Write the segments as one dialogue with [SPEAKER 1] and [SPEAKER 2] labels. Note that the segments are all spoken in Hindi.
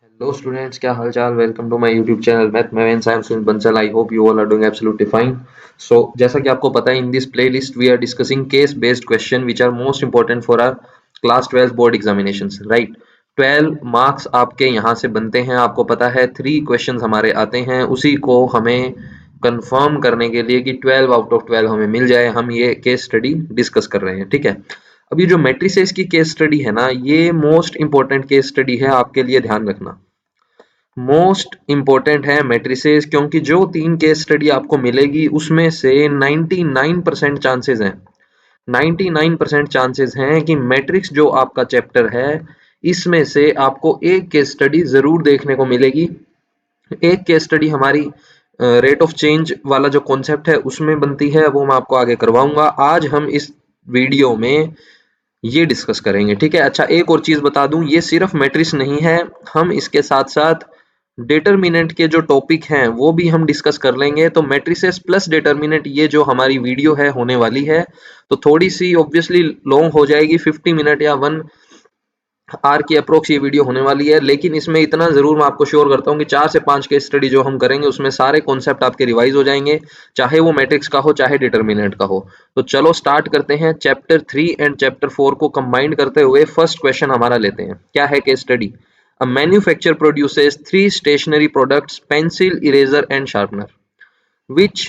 [SPEAKER 1] हेलो स्टूडेंट्स, क्या हाल चाल। Welcome to my YouTube channel math में I am Sunil Bansal. I hope you all are doing absolutely fine. So जैसा कि आपको पता है, in this playlist we are discussing case based question which are most important for our class 12 board examinations, right. 12 marks आपके यहाँ से बनते हैं। आपको पता है 3 क्वेश्चंस हमारे आते हैं, उसी को हमें कंफर्म करने के लिए कि 12 आउट ऑफ 12 हमें मिल जाए, हम ये केस स्टडी डिस्कस कर रहे हैं, ठीक है। अब ये जो मैट्रिसेस की केस स्टडी है ना, ये मोस्ट इंपॉर्टेंट केस स्टडी है आपके लिए, ध्यान रखना। मोस्ट इंपॉर्टेंट है मैट्रिसेस, क्योंकि जो 3 केस स्टडी आपको मिलेगी उसमें से 99% चांसेस हैं, 99% चांसेस हैं कि मैट्रिक्स जो आपका चैप्टर है इसमें से आपको एक केस स्टडी जरूर देखने को मिलेगी। एक केस स्टडी हमारी रेट ऑफ चेंज वाला जो कॉन्सेप्ट है उसमें बनती है, वो मैं आपको आगे करवाऊंगा। आज हम इस वीडियो में ये डिस्कस करेंगे, ठीक है। अच्छा, एक और चीज बता दूं, ये सिर्फ मैट्रिक्स नहीं है, हम इसके साथ साथ डिटरमिनेंट के जो टॉपिक हैं वो भी हम डिस्कस कर लेंगे। तो मैट्रिसेस प्लस डिटरमिनेंट, ये जो हमारी वीडियो है होने वाली है, तो थोड़ी सी ऑब्वियसली लॉन्ग हो जाएगी, 50 मिनट या 1 आर की अप्रोक्स ये वीडियो होने वाली है। लेकिन इसमें इतना जरूर मैं आपको श्योर करता हूँ कि 4 से 5 केस स्टडी जो हम करेंगे उसमें सारे कॉन्सेप्ट आपके रिवाइज हो जाएंगे, चाहे वो मैट्रिक्स का हो चाहे डिटरमिनेंट का हो। तो चलो स्टार्ट करते हैं। चैप्टर 3 एंड चैप्टर 4 को कंबाइंड करते हुए फर्स्ट क्वेश्चन हमारा लेते हैं। क्या है case study? A manufacturer produces 3 stationery products, pencil, eraser and sharpener, which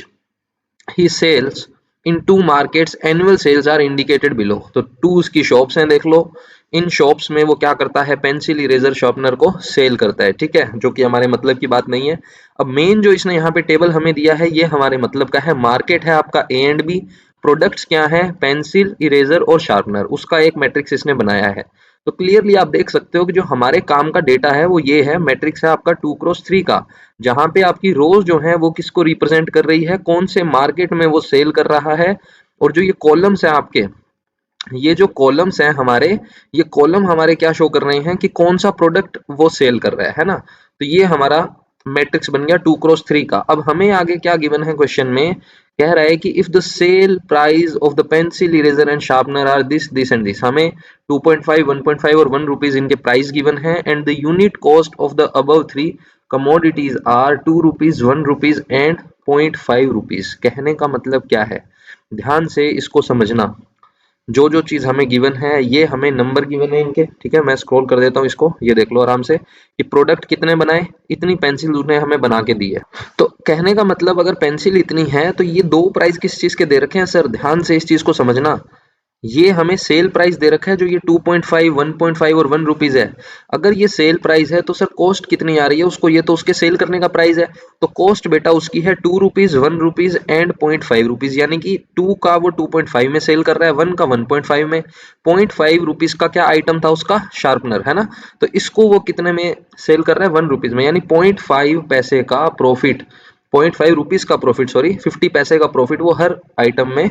[SPEAKER 1] he sells in 2 markets. Annual sales are indicated below. तो 2 उसकी शॉप्स हैं, देख लो। इन शॉप्स में वो क्या करता है? पेंसिल, इरेजर, शार्पनर को सेल करता है, ठीक है, जो कि हमारे मतलब की बात नहीं है। अब मेन जो इसने यहाँ पे टेबल हमें दिया है ये हमारे मतलब का है। मार्केट है आपका ए एंड बी, प्रोडक्ट्स क्या है? पेंसिल, इरेजर और शार्पनर, उसका एक मैट्रिक्स इसने बनाया है। तो क्लियरली आप देख सकते हो कि जो हमारे काम का डेटा है वो ये है, मैट्रिक्स है आपका 2x3 का, जहां पे आपकी रोज जो है वो किसको रिप्रेजेंट कर रही है, कौन से मार्केट में वो सेल कर रहा है। और जो ये कॉलम्स है आपके, ये जो कॉलम्स हैं हमारे, ये कॉलम हमारे क्या शो कर रहे हैं कि कौन सा प्रोडक्ट वो सेल कर रहा है ना। तो ये हमारा मैट्रिक्स बन गया 2x3 का। अब हमें आगे क्या गिवन है क्वेश्चन में, कह रहा है कि if the sale price of the pencil, eraser and sharpener are this this and this, हमें 2.5, 1.5 और 1 रुपीज इनके प्राइस गिवन है, and the unit cost of the above 3 commodities are 2 rupees, 1 rupees and 0.5 rupees. कहने का मतलब क्या है, ध्यान से इसको समझना। जो जो चीज हमें गिवन है, ये हमें नंबर गिवन है इनके, ठीक है। मैं स्क्रॉल कर देता हूँ इसको, ये देख लो आराम से कि प्रोडक्ट कितने बनाए, इतनी पेंसिल उसने हमें बना के दी है। तो कहने का मतलब अगर पेंसिल इतनी है तो ये 2 प्राइस किस चीज के दे रखे हैं सर, ध्यान से इस चीज को समझना। ये हमें सेल प्राइस दे रखा है जो ये 2.5, 1.5 और 1 रुपीज है। अगर ये सेल प्राइस है तो सर कॉस्ट कितनी आ रही है उसको, ये तो उसके सेल करने का प्राइस है। तो कॉस्ट बेटा उसकी है 2 रुपीज, 1 रुपीज एंड 0.5 रुपीज, यानी कि 2 का वो 2.5 में सेल कर रहा है, 1 का 1.5 में। 0.5 रुपीज का क्या आइटम था उसका? शार्पनर, है ना। तो इसको वो कितने में सेल कर रहा है? 1 रुपीज में, यानी 0.5 पैसे का प्रॉफिट, 0.5 रुपीज का प्रॉफिट, सॉरी 50 पैसे का प्रॉफिट वो हर आइटम में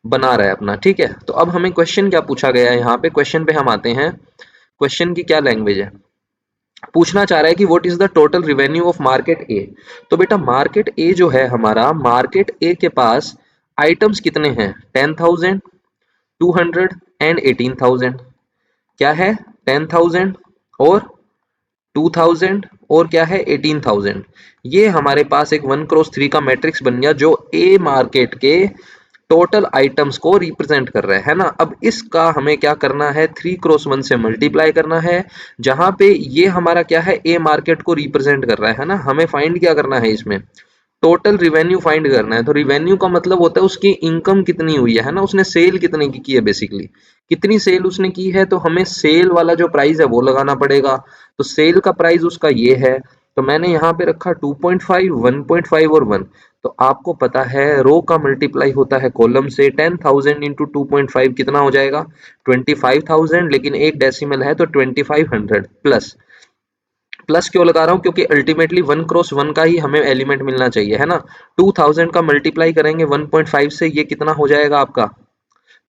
[SPEAKER 1] बना रहा है अपना, ठीक है। तो अब हमें क्वेश्चन क्या पूछा गया है यहाँ पे, क्वेश्चन पे हम आते हैं। क्वेश्चन की क्या लैंग्वेज है, पूछना चाह रहा है कि what is the total revenue of market A. तो बेटा मार्केट ए जो है हमारा, मार्केट ए के पास आइटम्स कितने हैं? 10,000, 200 एंड 18,000। क्या है? 10,000 और 2000 और क्या है? 18,000। ये हमारे पास एक 1x3 का मैट्रिक्स बन गया जो ए मार्केट के टोटल आइटम्स को रिप्रेजेंट कर रहा है ना। अब इसका हमें क्या करना है? 3x1 से मल्टीप्लाई करना है, जहां पे ये हमारा क्या है? ए मार्केट को रिप्रेजेंट कर रहा है ना। हमें फाइंड क्या करना है इसमें? टोटल रिवेन्यू फाइंड करना है। तो रिवेन्यू का मतलब होता है उसकी इनकम कितनी हुई है ना, उसने सेल कितने की है, बेसिकली कितनी सेल उसने की है। तो हमें सेल वाला जो प्राइस है वो लगाना पड़ेगा। तो सेल का प्राइस उसका ये है, तो मैंने यहाँ पे रखा 2.5, 1.5 और 1। तो आपको पता है रो का मल्टीप्लाई होता है कॉलम से। 10,000 इंटू 2.5 कितना हो जाएगा? 25,000, लेकिन एक डेसिमल है तो 2500 प्लस। प्लस क्यों लगा रहा हूँ? क्योंकि अल्टीमेटली 1x1 का ही हमें एलिमेंट मिलना चाहिए, है ना। 2000 का मल्टीप्लाई करेंगे 1.5 से, ये कितना हो जाएगा आपका?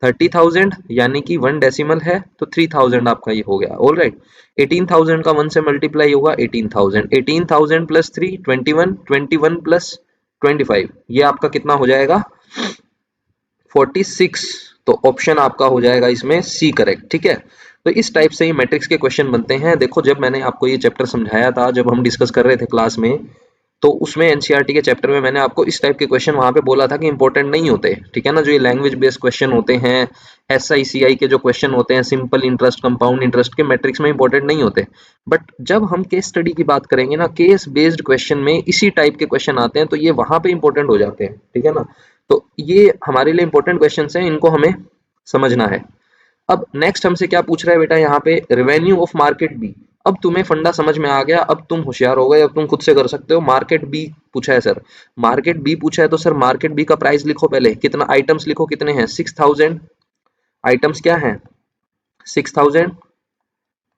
[SPEAKER 1] 30,000, यानी कि 1 डेसिमल है तो 3000 आपका ये हो गया, ऑल राइट। 18,000 का 1 से मल्टीप्लाई होगा 18,000, 18,000 प्लस 3 21, 21 प्लस 25, ये आपका कितना हो जाएगा? 46। तो ऑप्शन आपका हो जाएगा इसमें सी करेक्ट, ठीक है। तो इस टाइप से ही मैट्रिक्स के क्वेश्चन बनते हैं। देखो जब मैंने आपको ये चैप्टर समझाया था, जब हम डिस्कस कर रहे थे क्लास में, तो उसमें एनसीईआरटी के चैप्टर में मैंने आपको इस टाइप के क्वेश्चन वहां पे बोला था कि इंपॉर्टेंट नहीं होते, ठीक है ना। जो ये लैंग्वेज बेस्ड क्वेश्चन होते हैं, एसआईसीआई के जो क्वेश्चन होते हैं, सिंपल इंटरेस्ट, कंपाउंड इंटरेस्ट के, मैट्रिक्स में इंपॉर्टेंट नहीं होते। बट जब हम केस स्टडी की बात करेंगे ना, केस बेस्ड क्वेश्चन में इसी टाइप के क्वेश्चन आते हैं, तो ये वहां पे इंपॉर्टेंट हो जाते हैं, ठीक है ना। तो ये हमारे लिए इंपॉर्टेंट क्वेश्चन हैं, इनको हमें समझना है। अब नेक्स्ट हमसे क्या पूछ रहा है बेटा, यहाँ पे रेवेन्यू ऑफ मार्केट बी। अब तुम्हें फंडा समझ में आ गया, अब तुम होशियार हो गए, अब तुम खुद से कर सकते हो। मार्केट बी पूछा है सर, मार्केट बी पूछा है, तो सर मार्केट बी का प्राइस लिखो, पहले कितना, आइटम्स लिखो कितने हैं, 6000 आइटम्स क्या है, 6000,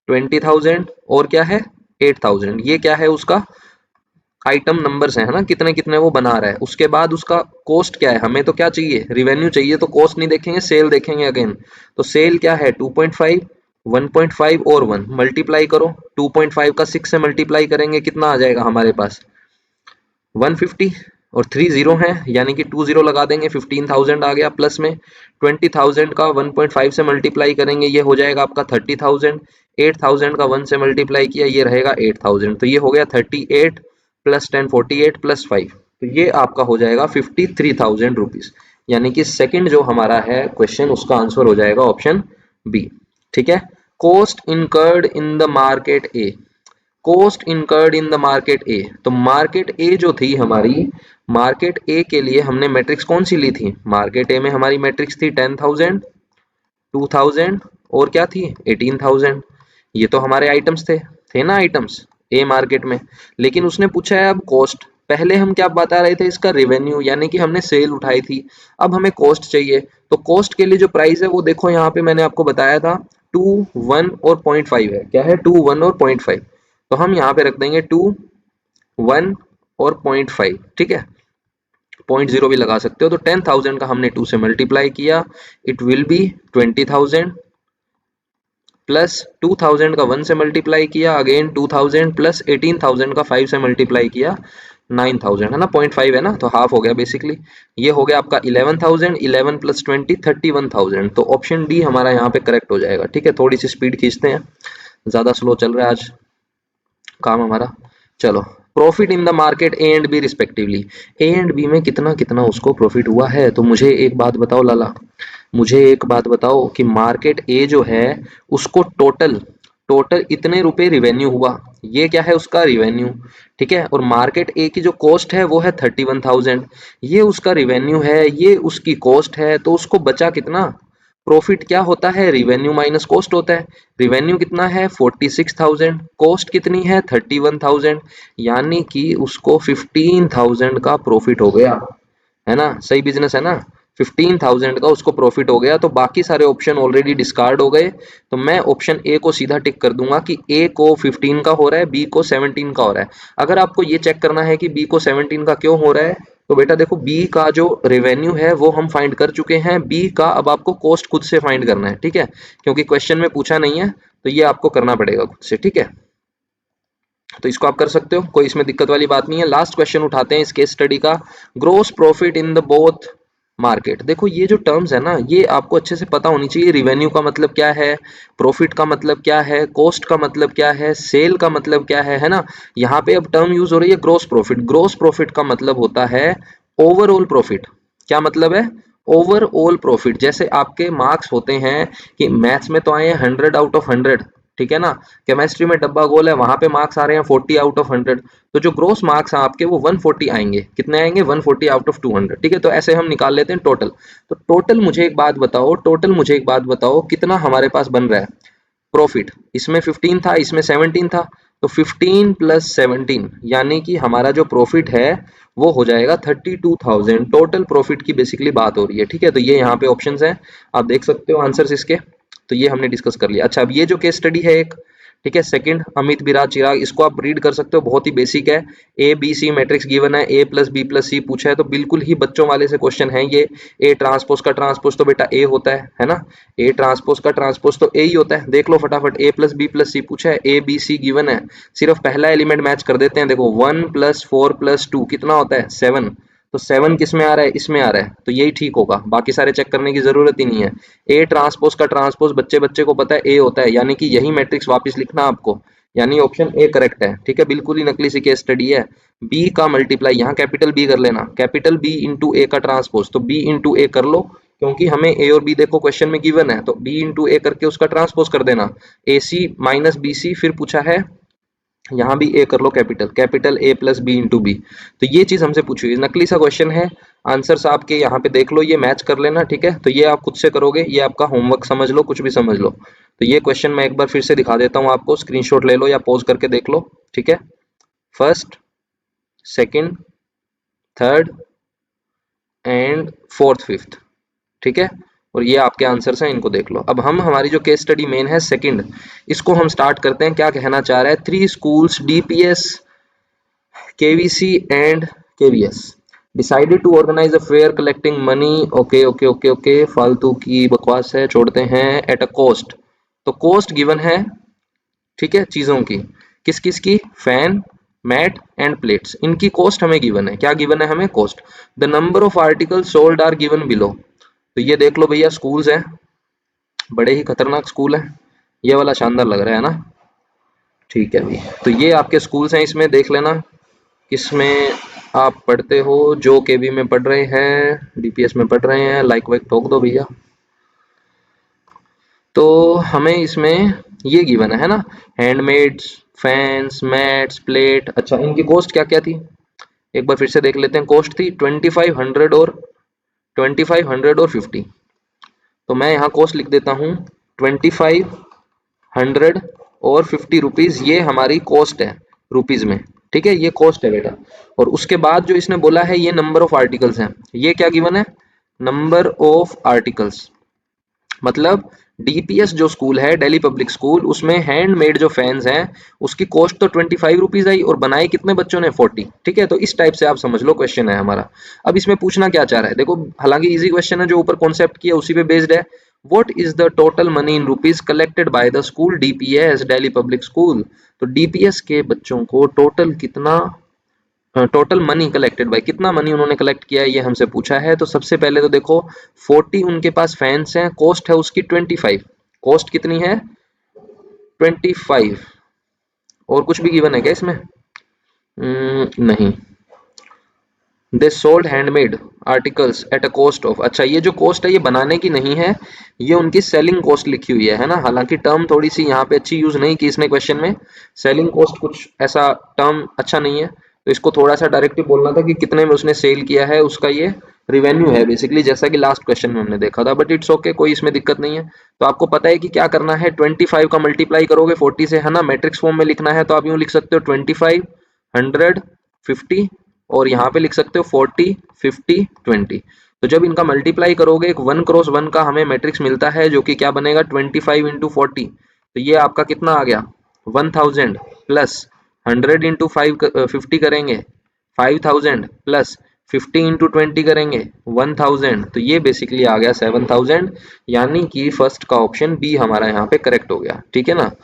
[SPEAKER 1] 20000 और क्या है 8000। ये क्या है उसका आइटम नंबर्स है ना, कितने कितने वो बना रहा है। उसके बाद उसका कॉस्ट क्या है, हमें तो क्या चाहिए, रिवेन्यू चाहिए, तो कॉस्ट नहीं देखेंगे, सेल देखेंगे अगेन। तो सेल क्या है 2.5, 1.5 और 1 मल्टीप्लाई करो, 2.5 का 6 से मल्टीप्लाई करेंगे, कितना आ जाएगा हमारे पास 150, और 3 जीरो है यानी कि 2 जीरो लगा देंगे, 15,000 आ गया। प्लस में 20,000 का 1.5 से मल्टीप्लाई करेंगे, ये हो जाएगा आपका 30,000। 8,000 का 1 से मल्टीप्लाई किया, ये रहेगा 8,000। तो ये हो गया 38 प्लस 10 48 प्लस 5, तो ये आपका हो जाएगा 53,000 रुपीज। यानी कि सेकंड जो हमारा है क्वेश्चन, उसका आंसर हो जाएगा ऑप्शन बी, ठीक है। Cost incurred in the market A, cost incurred in the market A, तो मार्केट ए जो थी हमारी, मार्केट ए के लिए हमने मैट्रिक्स कौन सी ली थी, मार्केट ए में हमारी मैट्रिक्स थी 10,000, 2,000 और क्या थी 18,000। ये तो हमारे आइटम्स थे ना आइटम्स ए मार्केट में। लेकिन उसने पूछा है अब कॉस्ट, पहले हम क्या बता रहे थे, इसका रेवेन्यू, यानी कि हमने सेल उठाई थी, अब हमें कॉस्ट चाहिए। तो कॉस्ट के लिए जो प्राइस है वो देखो यहाँ पे मैंने आपको बताया था 2, 1 और 0.5 है, क्या है 2, 1 और 0.5। तो हम यहाँ पे रख देंगे 2, 1 और 0.5, ठीक है, 0.0 भी लगा सकते हो। तो 10,000 का हमने 2 से मल्टीप्लाई किया, इट विल बी 20,000, प्लस 2,000 का 1 से मल्टीप्लाई किया, अगेन 2,000, प्लस 18,000 का 5 से मल्टीप्लाई किया, 9,000 है ना, 0.5 है ना, तो हाफ हो गया बेसिकली। ये हो गया आपका 11,000, 11 प्लस 20 31,000। तो ऑप्शन डी हमारा यहाँ पे करेक्ट हो जाएगा, ठीक है। थोड़ी सी स्पीड खींचते हैं, ज्यादा स्लो चल रहा है आज काम हमारा। चलो, profit in the market A and B respectively, A and B में कितना कितना उसको प्रॉफिट हुआ है। तो मुझे एक बात बताओ लाला, मुझे एक बात बताओ कि मार्केट ए जो है उसको टोटल टोटल इतने रुपए रिवेन्यू हुआ, ये क्या है उसका रिवेन्यू, ठीक है। और मार्केट ए की जो कॉस्ट है वो है 31,000, ये उसका रिवेन्यू है, ये उसकी कॉस्ट है, तो उसको बचा कितना, प्रॉफिट क्या होता है, रिवेन्यू माइनस कॉस्ट होता है। रिवेन्यू कितना है 46,000, कॉस्ट कितनी है 31,000, यानी कि उसको 15,000 का प्रॉफिट हो गया, है ना, सही बिजनेस है ना, 15,000 का उसको प्रॉफिट हो गया। तो बाकी सारे ऑप्शन ऑलरेडी डिस्कार्ड हो गए, तो मैं ऑप्शन ए को सीधा टिक कर दूंगा कि ए को 15 का हो रहा है, बी को 17 का हो रहा है। अगर आपको ये चेक करना है कि बी को 17 का क्यों हो रहा है, तो बेटा देखो बी का जो रेवेन्यू है वो हम फाइंड कर चुके हैं, बी का अब आपको कॉस्ट खुद से फाइंड करना है, ठीक है, क्योंकि क्वेश्चन में पूछा नहीं है, तो ये आपको करना पड़ेगा खुद से, ठीक है। तो इसको आप कर सकते हो, कोई इसमें दिक्कत वाली बात नहीं है। लास्ट क्वेश्चन उठाते हैं इस केस स्टडी का, gross profit in the both market. देखो ये जो टर्म्स है ना, ये आपको अच्छे से पता होनी चाहिए, रिवेन्यू का मतलब क्या है, प्रॉफिट का मतलब क्या है, कॉस्ट का मतलब क्या है, सेल का मतलब क्या है ना। यहाँ पे अब टर्म यूज हो रही है ग्रोस प्रॉफिट, ग्रोस प्रॉफिट का मतलब होता है ओवरऑल प्रॉफिट। क्या मतलब है, ओवरऑल प्रॉफिट। जैसे आपके मार्क्स होते हैं कि मैथ्स में तो आए हैं 100 आउट ऑफ 100, ठीक है ना, केमिस्ट्री में डब्बा गोल है, वहां पे मार्क्स आ रहे हैं 40 आउट ऑफ 100, तो जो ग्रोस मार्क्स हैं आपके वो 140 आएंगे, कितने आएंगे 140 आउट ऑफ 200, ठीक है। तो ऐसे हम निकाल लेते हैं टोटल। तो टोटल मुझे एक बात बताओ, टोटल मुझे एक बात बताओ, कितना हमारे पास बन रहा है प्रॉफिट, इसमें 15 था, इसमें 17 था, तो 15 प्लस 17 यानी कि हमारा जो प्रॉफिट है वो हो जाएगा 32,000। टोटल प्रॉफिट की बेसिकली बात हो रही है, ठीक है। तो ये यहाँ पे ऑप्शंस हैं, आप देख सकते हो आंसर्स इसके। तो ये हमने डिस्कस कर लिया। अच्छा, अब ये जो केस स्टडी है एक, ठीक है, सेकंड अमित बिराज चिराग, इसको आप रीड कर सकते हो, बहुत ही बेसिक है। A B C matrix given है, A plus B plus C पूछा है, तो बिल्कुल ही बच्चों वाले से क्वेश्चन है ये। ए ट्रांसपोज का ट्रांसपोज तो बेटा ए होता है ना, ए ट्रांसपोज का ट्रांसपोज तो ए ही होता है। देख लो फटाफट, ए प्लस सी पूछा है, ए बी सी गिवन है, सिर्फ पहला एलिमेंट मैच कर देते हैं। देखो 1 + 4 + 2 कितना होता है 7, तो 7 किस में आ रहा है, इसमें आ रहा है, तो यही ठीक होगा, बाकी सारे चेक करने की जरूरत ही नहीं है। ए ट्रांसपोज का ट्रांसपोज बच्चे बच्चे को पता है ए होता है, यानी कि यही मैट्रिक्स वापस लिखना आपको, यानी ऑप्शन ए करेक्ट है। ठीक है, बिल्कुल ही नकली सी केस स्टडी है। बी का मल्टीप्लाई, यहाँ कैपिटल बी कर लेना, कैपिटल बी इंटू ए का ट्रांसपोज, तो बी इंटू ए कर लो, क्योंकि हमें ए और बी देखो क्वेश्चन में गिवन है, तो बी इंटू ए करके उसका ट्रांसपोज कर देना। ए सी माइनस बी सी, फिर पूछा है यहाँ भी ए कर लो, capital capital A plus B into B, तो ये चीज हमसे पूछी हुई, नकली सा क्वेश्चन है। आंसर्स आपके यहाँ पे देख लो, ये मैच कर लेना। ठीक है, तो ये आप खुद से करोगे, ये आपका होमवर्क समझ लो, कुछ भी समझ लो। तो ये क्वेश्चन मैं एक बार फिर से दिखा देता हूँ आपको, स्क्रीनशॉट ले लो या पॉज करके देख लो। ठीक है, first, second, third and fourth, fifth. ठीक है, और ये आपके आंसर्स हैं, इनको देख लो। अब हम हमारी जो केस स्टडी मेन है सेकंड, इसको हम स्टार्ट करते हैं। क्या कहना चाह रहा है, 3 schools DPS, KVC and KVS decided to organize a fair collecting money। Okay okay okay okay, फालतू की बकवास है, छोड़ते हैं। एट अ कॉस्ट, तो कॉस्ट गिवन है, ठीक है, चीजों की, किस किस की, फैन, मैट एंड प्लेट्स, इनकी कॉस्ट हमें गिवन है। क्या गिवन है हमें, cost. The number of articles sold are given below, तो ये देख लो भैया, स्कूल्स हैं, बड़े ही खतरनाक स्कूल है, ये वाला शानदार लग रहा है ना। ठीक है भाई, तो ये आपके स्कूल्स हैं, इसमें देख लेना किसमें आप पढ़ते हो। जो केवी में पढ़ रहे हैं, डीपीएस में पढ़ रहे हैं, लाइक वाइक ठोक दो भैया। तो हमें इसमें ये गिवन है ना, हैंडमेड्स, फैंस, मैट्स, प्लेट। अच्छा, इनकी कॉस्ट क्या क्या थी, एक बार फिर से देख लेते हैं। कॉस्ट थी 2500 और 2500 और 50, तो मैं यहाँ कॉस्ट लिख देता हूँ 2500 और 50 रुपीज, ये हमारी कॉस्ट है रुपीज में। ठीक है, ये कॉस्ट है बेटा। और उसके बाद जो इसने बोला है, ये नंबर ऑफ आर्टिकल्स हैं, ये क्या गिवन है, नंबर ऑफ आर्टिकल्स। मतलब डीपीएस जो स्कूल है, दिल्ली पब्लिक स्कूल, उसमें हैंडमेड जो फैंस हैं, उसकी कॉस्ट तो 25 रुपीज आई, और बनाए कितने बच्चों ने, 40। ठीक है, तो इस टाइप से आप समझ लो क्वेश्चन है हमारा। अब इसमें पूछना क्या चाह रहा है, देखो, हालांकि इजी क्वेश्चन है, जो ऊपर कॉन्सेप्ट किया उसी पे बेस्ड है। What is the total money in rupees collected by the school DPS, Delhi public school. तो डीपीएस के बच्चों को टोटल कितना, टोटल मनी कलेक्टेड बाय, कितना मनी उन्होंने कलेक्ट किया है, ये हमसे पूछा है। तो सबसे पहले तो देखो, 40 उनके पास फैंस हैं, कॉस्ट है उसकी 25, कॉस्ट कितनी है, 25। और कुछ भी गिवन है क्या इसमें, नहीं। They sold handmade articles eight a cost of, अच्छा, ये जो कॉस्ट है ये बनाने की नहीं है, ये उनकी सेलिंग कॉस्ट लिखी हुई है ना। हालांकि टर्म थोड़ी सी यहाँ पे अच्छी यूज नहीं की इसने क्वेश्चन में, सेलिंग कॉस्ट कुछ ऐसा टर्म अच्छा नहीं है, तो इसको थोड़ा सा डायरेक्टली बोलना था कि कितने में उसने सेल किया है, उसका ये रिवेन्यू है बेसिकली, जैसा कि लास्ट क्वेश्चन में हमने देखा था। बट इट्स ओके, कोई इसमें दिक्कत नहीं है। तो आपको पता है कि क्या करना है, 25 का मल्टीप्लाई करोगे 40 से, है ना, मैट्रिक्स फॉर्म में लिखना है, तो आप यूं लिख सकते हो 25, 100, 50, और यहाँ पे लिख सकते हो 40, 50, 20। तो जब इनका मल्टीप्लाई करोगे, एक 1 क्रॉस 1 का हमें मैट्रिक्स मिलता है, जो कि क्या बनेगा, 25 इंटू 40, तो ये आपका कितना आ गया, 1000 प्लस 100 इंटू 50 करेंगे 5000 प्लस 50 इंटू 20 करेंगे 1000, तो ये बेसिकली आ गया 7000, यानी कि फर्स्ट का ऑप्शन बी हमारा यहाँ पे करेक्ट हो गया। ठीक है ना,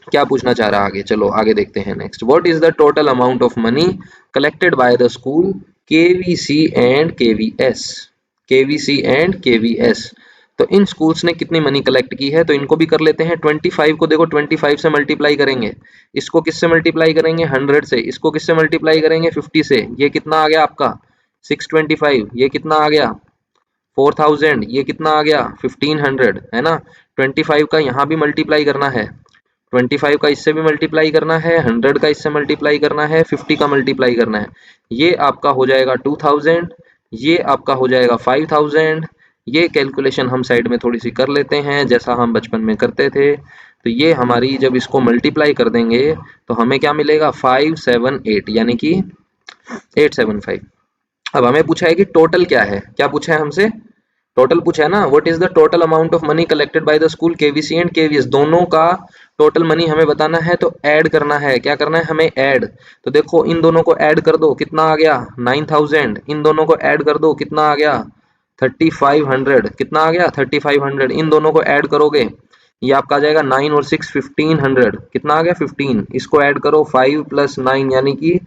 [SPEAKER 1] क्या पूछना चाह रहा है आगे, चलो आगे देखते हैं। Next, what is the total amount of money collected by the school KVC and KVS, KVC and KVS. तो इन स्कूल्स ने कितनी मनी कलेक्ट की है, तो इनको भी कर लेते हैं। 25 को देखो 25 से मल्टीप्लाई करेंगे, इसको किससे मल्टीप्लाई करेंगे, 100 से, इसको किससे मल्टीप्लाई करेंगे, 50 से, ये कितना आ गया आपका 625, ये कितना आ गया 4000, ये कितना आ गया 1500, है ना। 25 का यहाँ भी मल्टीप्लाई करना है, 25 का इससे भी मल्टीप्लाई करना है, 100 का इससे मल्टीप्लाई करना है, 50 का मल्टीप्लाई करना है, ये आपका हो जाएगा 2000, ये आपका हो जाएगा 5000। ये कैलकुलेशन हम साइड में थोड़ी सी कर लेते हैं, जैसा हम बचपन में करते थे। तो ये हमारी, जब इसको मल्टीप्लाई कर देंगे तो हमें क्या मिलेगा, 578, यानी कि 875। अब हमें पूछा है कि टोटल क्या है, क्या पूछा है हमसे, टोटल पूछा है ना। What is the total amount of money collected by the school KVC and KVS, दोनों का टोटल मनी हमें बताना है, तो ऐड करना है। क्या करना है हमें, ऐड। तो देखो, इन दोनों को ऐड कर दो, कितना आ गया 9000, इन दोनों को ऐड कर दो, कितना आ गया 3500, कितना आ गया 3500, इन दोनों को ऐड करोगे, ये आपका आ जाएगा 9 और 6 1500, कितना आ गया 15, इसको ऐड करो 5 प्लस 9 यानी कि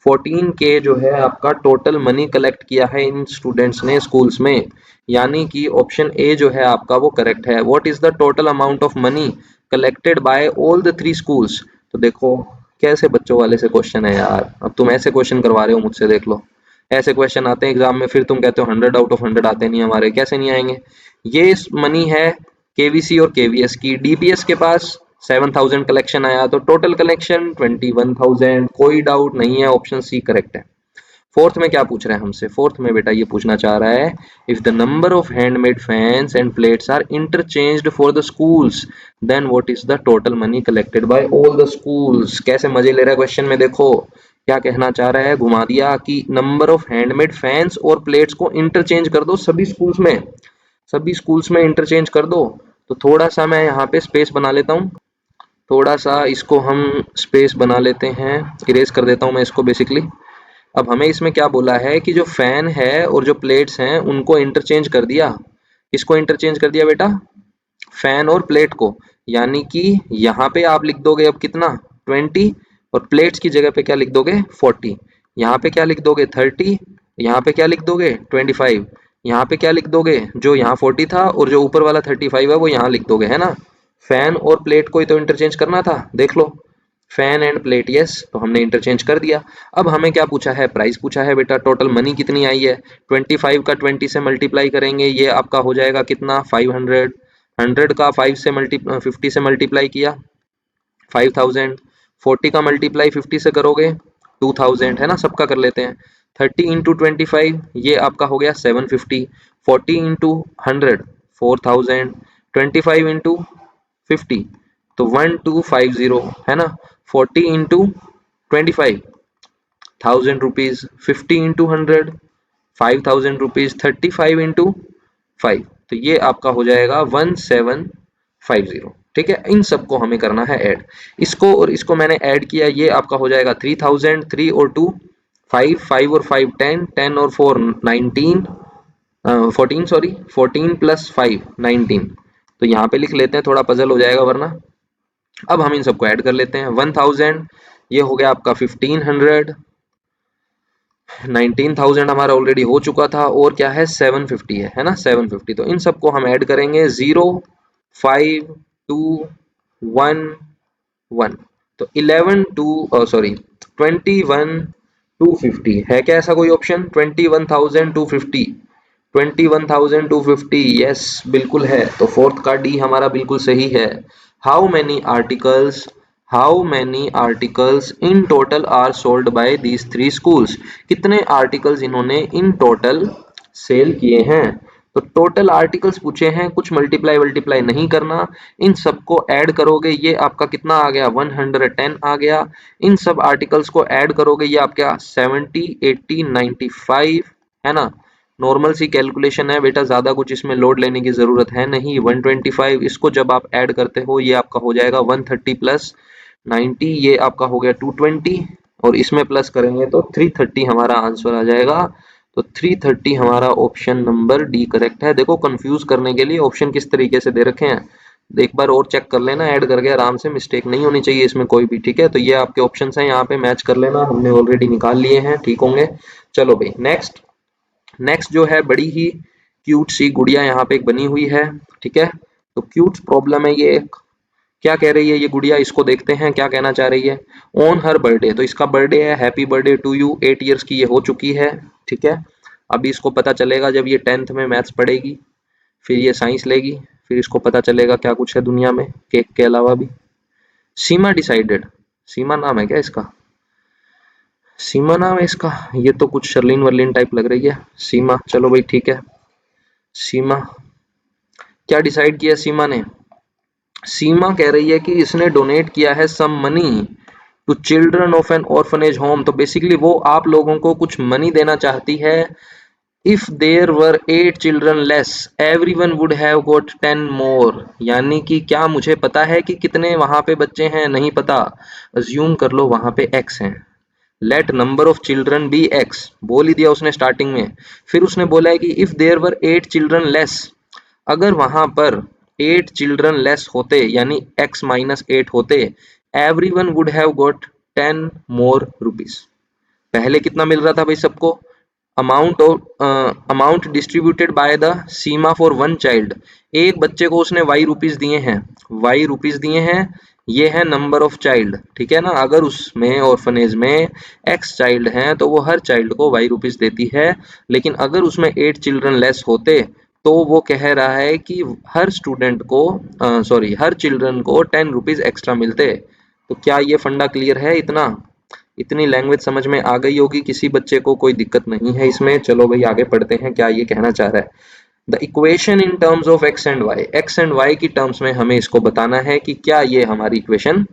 [SPEAKER 1] 14K जो है आपका टोटल मनी कलेक्ट किया है इन स्टूडेंट्स ने स्कूल्स में, यानी कि ऑप्शन ए जो है आपका वो करेक्ट है। What is the total amount of money collected by all the 3 schools. तो देखो कैसे बच्चों वाले से क्वेश्चन है यार, अब तुम ऐसे क्वेश्चन करवा रहे हो मुझसे, देख लो ऐसे क्वेश्चन आते हैं एग्जाम में, फिर तुम कहते हो 100 आउट ऑफ 100 आते नहीं हमारे, कैसे नहीं आएंगे। ये मनी है केवीसी और केवीएस की। डीपीएस के पास 7000 कलेक्शन आया, तो टोटल कलेक्शन 21,000, कोई डाउट नहीं है, ऑप्शन सी करेक्ट है। फोर्थ में क्या पूछ रहा है हमसे, फोर्थ में बेटा ये पूछना चाह रहा है, if the number of handmade fans and plates are interchanged for the schools then what is the total money collected by all the schools. कैसे मजे ले रहा है क्वेश्चन में, देखो क्या कहना चाह रहा है, घुमा दिया कि नंबर ऑफ हैंडमेड फैंस और प्लेट्स को इंटरचेंज कर दो सभी स्कूल्स में, सभी स्कूल्स में इंटरचेंज कर दो। तो थोड़ा सा मैं यहाँ पे स्पेस बना लेता हूँ, थोड़ा सा इसको हम स्पेस बना लेते हैं, इरेज कर देता हूँ मैं इसको बेसिकली। अब हमें इसमें क्या बोला है कि जो फैन है और जो प्लेट्स हैं उनको इंटरचेंज कर दिया। किसको इंटरचेंज कर दिया बेटा, फैन और प्लेट को, यानी कि यहाँ पे आप लिख दोगे अब कितना 20, और प्लेट्स की जगह पे क्या लिख दोगे 40, यहाँ पे क्या लिख दोगे 30, यहाँ पे क्या लिख दोगे 25, यहाँ पे क्या लिख दोगे, जो यहाँ 40 था और जो ऊपर वाला 35 है वो यहाँ लिख दोगे, है ना। फैन और प्लेट को ही तो इंटरचेंज करना था, देख लो फैन एंड प्लेट, यस, तो हमने इंटरचेंज कर दिया। अब हमें क्या पूछा है, प्राइस पूछा है बेटा, टोटल मनी कितनी आई है। 25 का 20 से मल्टीप्लाई करेंगे, ये आपका हो जाएगा कितना 500, 100 का 50 से मल्टीप्लाई किया 5000, 40 का मल्टीप्लाई 50 से करोगे 2000, है ना, सबका कर लेते हैं। 30 इंटू 25 ये आपका हो गया 750, 40 इंटू 100 4000, 25 इंटू 50 तो 1250, है ना। 40 into 25 1000 rupees, 50 into 100 5000 rupees, 35 into 5 तो ये आपका हो जाएगा 1750। ठीक है, इन सबको हमें करना है ऐड, इसको और इसको मैंने ऐड किया, ये आपका हो जाएगा 3000, 3 और 2 5, 5 और 5 10, 10 और 4 19, 14 सॉरी 14 प्लस 5 19। तो यहाँ पे लिख लेते हैं, थोड़ा पजल हो जाएगा वरना। अब हम इन सबको ऐड कर लेते हैं, 1000 ये हो गया आपका 1500, 19,000 हमारा ऑलरेडी हो चुका था, और क्या है 750 है ना 750। तो इन सबको हम ऐड करेंगे 0 5 2 1 1, तो 11 2 सॉरी 21,250 है क्या ऐसा कोई ऑप्शन, 21,250, 21,250, यस बिल्कुल है। तो फोर्थ का डी हमारा बिल्कुल सही है। How many articles, how many articles in total are sold by these 3 schools, कितने आर्टिकल्स इन्होंने इन टोटल सेल किए हैं। तो टोटल आर्टिकल्स पूछे हैं, कुछ मल्टीप्लाई मल्टीप्लाई नहीं करना, इन सबको ऐड करोगे ये आपका कितना आ गया 110 आ गया। इन सब आर्टिकल्स को ऐड करोगे ये आपका 70 80 95, है ना। नॉर्मल सी कैलकुलेशन है बेटा, ज्यादा कुछ इसमें लोड लेने की जरूरत है नहीं। 125 इसको जब आप ऐड करते हो ये आपका हो जाएगा 130 प्लस 90, ये आपका हो गया 220, और इसमें प्लस करेंगे तो 330 हमारा आंसर आ जाएगा। तो 330 हमारा ऑप्शन नंबर डी करेक्ट है। देखो कंफ्यूज करने के लिए ऑप्शन किस तरीके से दे रखे हैं, एक बार और चेक कर लेना, ऐड करके आराम से, मिस्टेक नहीं होनी चाहिए इसमें कोई भी। ठीक है, तो ये आपके ऑप्शन हैं, यहाँ पे मैच कर लेना, हमने ऑलरेडी निकाल लिए हैं, ठीक होंगे। चलो भाई नेक्स्ट, नेक्स्ट जो है बड़ी ही क्यूट सी गुड़िया यहाँ पे एक बनी हुई है। ठीक है, तो क्यूट प्रॉब्लम है ये, क्या कह रही है ये गुड़िया, इसको देखते हैं क्या कहना चाह रही है। ऑन हर बर्थडे, तो इसका बर्थडे है, happy birthday to you, 8 years की ये हो चुकी है। ठीक है, अभी इसको पता चलेगा जब ये 10th में मैथ्स पढ़ेगी, फिर ये साइंस लेगी, फिर इसको पता चलेगा क्या कुछ है दुनिया में केक के अलावा भी। सीमा डिसाइडेड, सीमा नाम है क्या इसका, सीमा नाम है इसका, ये तो कुछ शर्लिन वर्लिन टाइप लग रही है सीमा, चलो भाई ठीक है। सीमा, क्या डिसाइड किया सीमा ने, सीमा कह रही है कि इसने डोनेट किया है some money to children of an orphanage home. तो बेसिकली वो आप लोगों को कुछ मनी देना चाहती है। If there were 8 children less everyone would have got 10 more, यानी कि क्या मुझे पता है कि कितने वहां पे बच्चे हैं, नहीं पता, अज्यूम कर लो वहां पे x हैं। Let number of children be x, बोल ही दिया उसने स्टार्टिंग में। फिर उसने बोला है कि if there were 8 children less, अगर वहां पर 8 चिल्ड्रन लेस होते यानी x माइनस 8 होते, everyone would have got 10 more rupees. पहले कितना मिल रहा था भाई सबको, amount distributed by the Seema for one child, एक बच्चे को उसने वाई रुपीज दिए हैं, वाई रुपीज दिए हैं, ये है नंबर ऑफ चाइल्ड, ठीक है ना। अगर उसमें ऑर्फनेज में एक्स चाइल्ड हैं तो वो हर चाइल्ड को वाई रुपीज देती है, लेकिन अगर उसमें 8 चिल्ड्रन लेस होते तो वो कह रहा है कि हर स्टूडेंट को हर चिल्ड्रन को 10 रुपीज एक्स्ट्रा मिलते। तो क्या ये फंडा क्लियर है? इतनी लैंग्वेज समझ में आ गई होगी किसी बच्चे को, कोई दिक्कत नहीं है इसमें। चलो भाई आगे पढ़ते हैं क्या ये कहना चाह रहा है। The equation in terms of x and y की टर्म्स में हमें इसको बताना है कि क्या ये हमारी इक्वेशन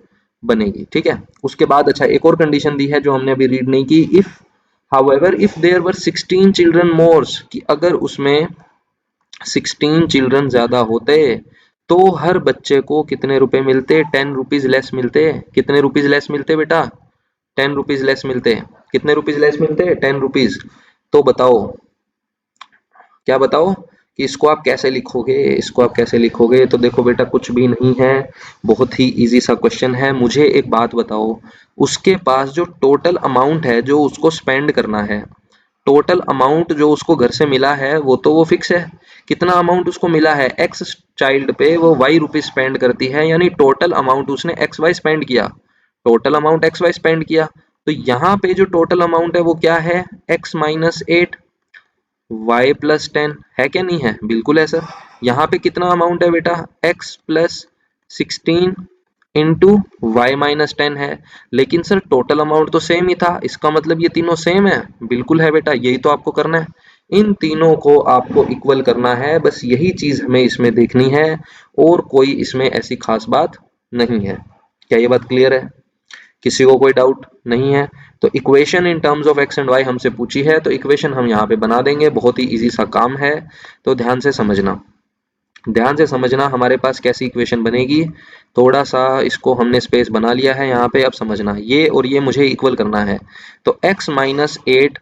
[SPEAKER 1] बनेगी, ठीक है। उसके बाद अच्छा एक और कंडीशन दी है जो हमने अभी रीड नहीं की, if however if there were 16 children mores, कि अगर उसमें 16 चिल्ड्रन ज्यादा होते तो हर बच्चे को कितने रुपए मिलते? 10 रुपीज लेस मिलते। कितने रुपीज लेस मिलते बेटा? 10 रुपीज लेस मिलते। कितने रुपीज लेस मिलते? 10 रुपीज। तो बताओ, क्या बताओ कि इसको आप कैसे लिखोगे, इसको आप कैसे लिखोगे? तो देखो बेटा कुछ भी नहीं है, बहुत ही इजी सा क्वेश्चन है। मुझे एक बात बताओ, उसके पास जो टोटल अमाउंट है जो उसको स्पेंड करना है, टोटल अमाउंट जो उसको घर से मिला है वो फिक्स है। कितना अमाउंट उसको मिला है? एक्स चाइल्ड पे वो वाई रुपीज स्पेंड करती है, यानी टोटल अमाउंट उसने एक्स वाई स्पेंड किया, total amount x y spend किया। तो यहाँ पे जो टोटल अमाउंट है वो क्या है? एक्स माइनस 8 वाई प्लस 10 है क्या? नहीं है, बिल्कुल है सर। यहाँ पे कितना अमाउंट है बेटा? X plus 16 into y minus 10 है, लेकिन सर टोटल अमाउंट तो सेम ही था, इसका मतलब ये तीनों सेम है। बिल्कुल है बेटा, यही तो आपको करना है, इन तीनों को आपको इक्वल करना है, बस यही चीज हमें इसमें देखनी है, और कोई इसमें ऐसी खास बात नहीं है। क्या ये बात क्लियर है? किसी को कोई डाउट नहीं है? तो equation in terms of x and y हमसे पूछी है, तो इक्वेशन हम यहाँ पे बना देंगे, बहुत ही इजी सा काम है। तो ध्यान से समझना, ध्यान से समझना हमारे पास कैसी इक्वेशन बनेगी। थोड़ा सा इसको हमने स्पेस बना लिया है यहाँ पे, अब समझना ये और ये मुझे इक्वल करना है। तो x माइनस 8